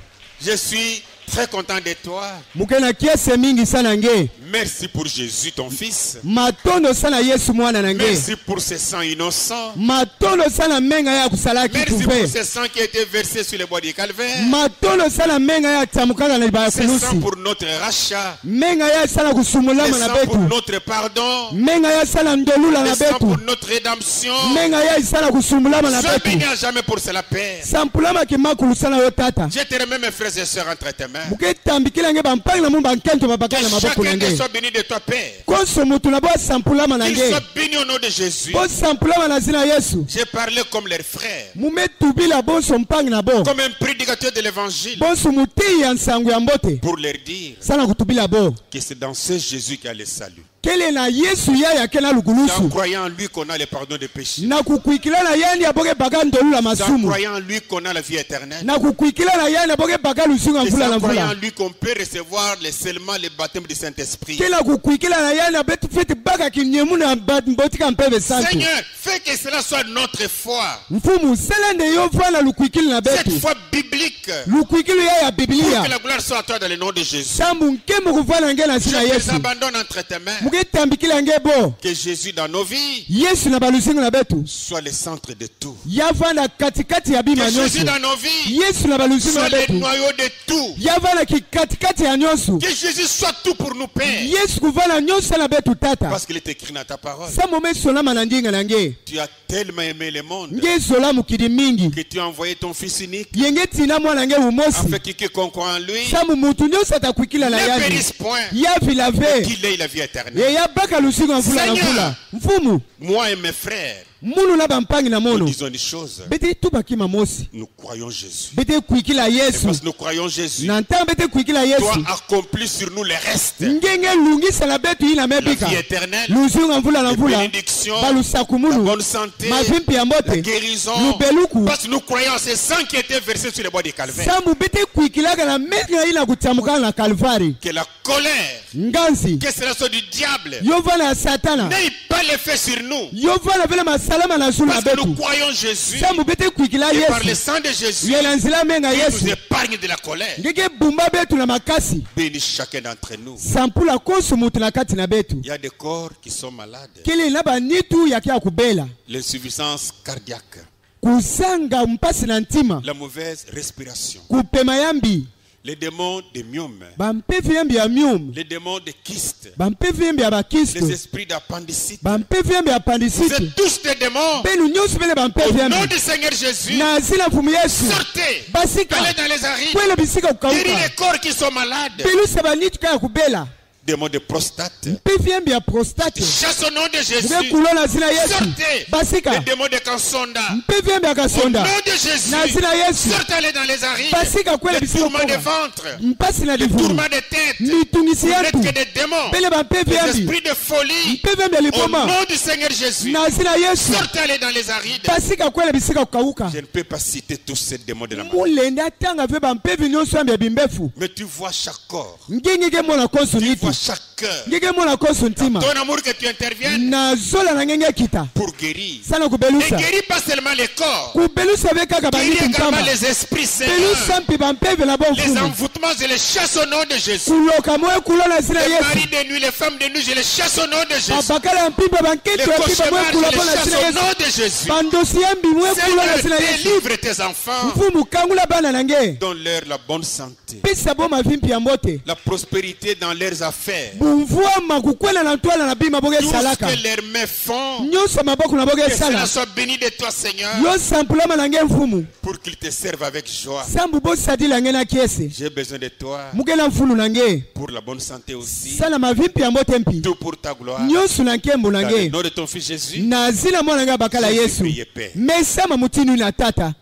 Je suis très content de toi. mukena kiese mingi sana nge. Merci pour Jésus, ton fils. Matondo sana Yesu mwana nange. Merci pour ce sang innocent. Matondo sana menga ya kusalaki Merci tuve. pour ce sang qui a été versé sur le bois du calvaire. Matondo sana menga ya tamukanga na libaya Ce sang kulusi. pour notre rachat. Menga ya sana Le kusumulama na sang pour betu. notre pardon. Menga ya sana ndolula Le na sang pour betu. notre rédemption. Menga ya sana kusumulama na Je betu. bénis à jamais pour cela, Père. Sampulama kimakulu sana yo tata. Je te remets mes frères et sœurs entre tes mains. Muketambikila nge bampanga na mumba nkento babakala na Que maboko chacun nange. soit béni de toi, Père. Konso mutu na bo sampulama Qu'il nange. soit béni au nom de Jésus. Bo sampulama na zina Yesu. J'ai parlé comme leurs frères, Mumetubila bonso mpangi na bo. comme un prédicateur de l'évangile, Bonso mutii ya nsangu ya mbote. pour leur dire Sana kutubila bo. que c'est dans ce Jésus qu'il y a le salut. Kele na Yesu ya ya kena C'est en lugulusu. croyant en lui qu'on a le pardon des péchés. Na kukuikila na yani aboge baga ndolula C'est en masumu. croyant en lui qu'on a la vie éternelle. Na kukuikila na yani aboge baga lusinga Et c'est mvula na en croyant en mvula. lui qu'on peut recevoir seulement le baptême du Saint-Esprit. Kila kukuikila na yani abetu feti baga kinyemu na mbotika mpeve santu. Seigneur, fais que cela soit notre foi. Mfumu selende yo fana lukuikili na Cette betu. foi biblique. Lukuikili ya ya Pour que Biblia. la gloire soit à toi dans le nom de Jésus. Sambu nkemu kufana nge na Je sina les Yesu. abandonne entre tes mains. Muketambikila nge bo. Que Jésus dans nos vies Yesu na balusinga na betu. soit le centre de tout. Yavana katikati ya bima Que Jésus nyonso. dans nos vies Yesu na balusinga soit na le betu. noyau de tout. Yavana katikati ya nyonso. Que Jésus soit tout pour nous, Père. Yesu kuvana nyonso na betu tata. Parce qu'il est écrit dans ta parole. Samome solama na ndinga na nge. Tu as tellement aimé le monde Nge sola mukidi mingi. que tu as envoyé ton Fils unique Yenge tina mwana nge umosi. afin que quiconque croit en lui Samu mutu nyonso atakwikila na ne yani. périsse point, Ya vilave. qu'il ait la vie éternelle. Ye ya baka lusinga mvula na Seigneur. mvula. Mfumu. Moi et mes frères, Munu na bampangi na nous mono. disons une chose. Bete tubaki mamosi. Nous croyons Jésus. Bete kuikila Et Yesu. parce que nous croyons Jésus, Nanta bete kuikila toi Yesu. accomplis sur nous le reste. Ngenge lungisa la betu ina La mebika. vie éternelle, Lusinga mvula na la mvula. bénédiction, Balusaku la munu. bonne santé, Mavimpi ya la mbote. guérison. Lubeluku. Parce que nous croyons en ce sang qui a été versé sur les bois du calvaire. Sambu bete kuikilaka na meka ina kutamuka na Kalvari. Que la colère, Nganzi. que cela soit du diable, Yovana ya satana. n'ait pas l'effet sur nous. Yovana vile masalama na zulu na Parce que nous betu. croyons Jésus. Sambu bete kuikila Et par le Yesu. sang de Jésus, Yela nzila menga il nous Yesu. épargne de la colère. Ngeke bumba betu na makasi. Bénis chacun d'entre nous. Sampula kosu mutu na kati na betu. Il y a des corps qui sont malades. Kele na banitu ya kia kubela. L'insuffisance cardiaque, Kusanga mpasi na ntima. la mauvaise respiration, Kupema yambi. les démons de myome, Bampevi yambi ya myum. les démons de kyste, Bampevi yambi ya bakisto. les esprits d'appendicite. Bampevi yambi ya Vous pandisite. êtes tous des démons. Benu nyonso bele Au bampevi nom yambi. du Seigneur Jésus, Na zila mfumu Yesu. sortez, Basika. allez dans les arides, Kwele bisika guéris kukauka. les corps qui sont malades. Pelusa banitu kaya kubela. Démons de prostate, Mpevi yambi ya prostate. chasse au nom de Mbe Jésus. kulona zina Yesu. Sortez, Basika. les démons de kansonda. Mpevi yambi ya Au nom kasonda. de Jésus, Na zina Yesu. sortez, allez dans les arides, Basika kwele les bisika tourments de kukoka. ventre, Mpasi na les divu. tourments de tête. Mitungisi Vous n'êtes yatu. que des démons, Bele bampevi des yambi. esprits de folie. Mpevi yambi ya Au liboma. nom du Seigneur Jésus, Na zina Yesu. sortez, allez dans les arides. Basika kwele bisika kukauka. Je ne peux pas citer tous ces démons de la mort. Mulende atanga ve bampevi nyonso yambi ya bimbefu. Mais tu vois chaque corps, Ngenge mona kosu tu nitu. vois chaque cœur. Ngenge mona kosu ntima. Ton amour que tu interviennes Na zola na ngenge kita. pour guérir. Sana Ne kubelusa. guéris pas seulement les corps, Kubelusa ve kaka guéris banitu également ntamba. les esprits, Seigneur. Belusa mpi bampevi na Les bonfumu. envoûtements, je les chasse au nom de Jésus. Kuloka moyo kulona zina Les Yesu. maris de nuit, les femmes de nuit, je les chasse au nom de Jésus. Babakala ya mpimba Les banketi ya mpimba moyo cauchemars, kula je pona les zina chasse au Yesu. nom de Jésus. Bandosi yambi moyo kulona zina Seigneur, Yesu. délivre tes enfants. Mfumu kangula bana nange. Donne-leur la bonne santé, Pesa bo mavimpi ya mbote. la prospérité dans leurs affaires. Bumvua makukwela na ntwala na bima boge Tout ce salaka. que leurs mains font, Nyonso maboko na boge que cela sala. soit béni de toi, Seigneur, Yo sampulama nange mfumu. pour qu'ils te servent avec joie. Sambu bo sadila nange na kiese. J'ai besoin de toi Mugela mfulu nange. pour la bonne santé aussi, Sana mavimpi ya mbote mpi. tout pour ta gloire. Nyonso na nkembo Dans le nange. nom de ton Fils Jésus. Na zina mwana nga bakala Jésus Yesu. prie et paix. Mesama mutinu na tata.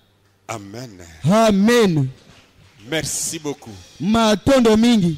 Amen. Amen. Merci beaucoup. Matondo mingi.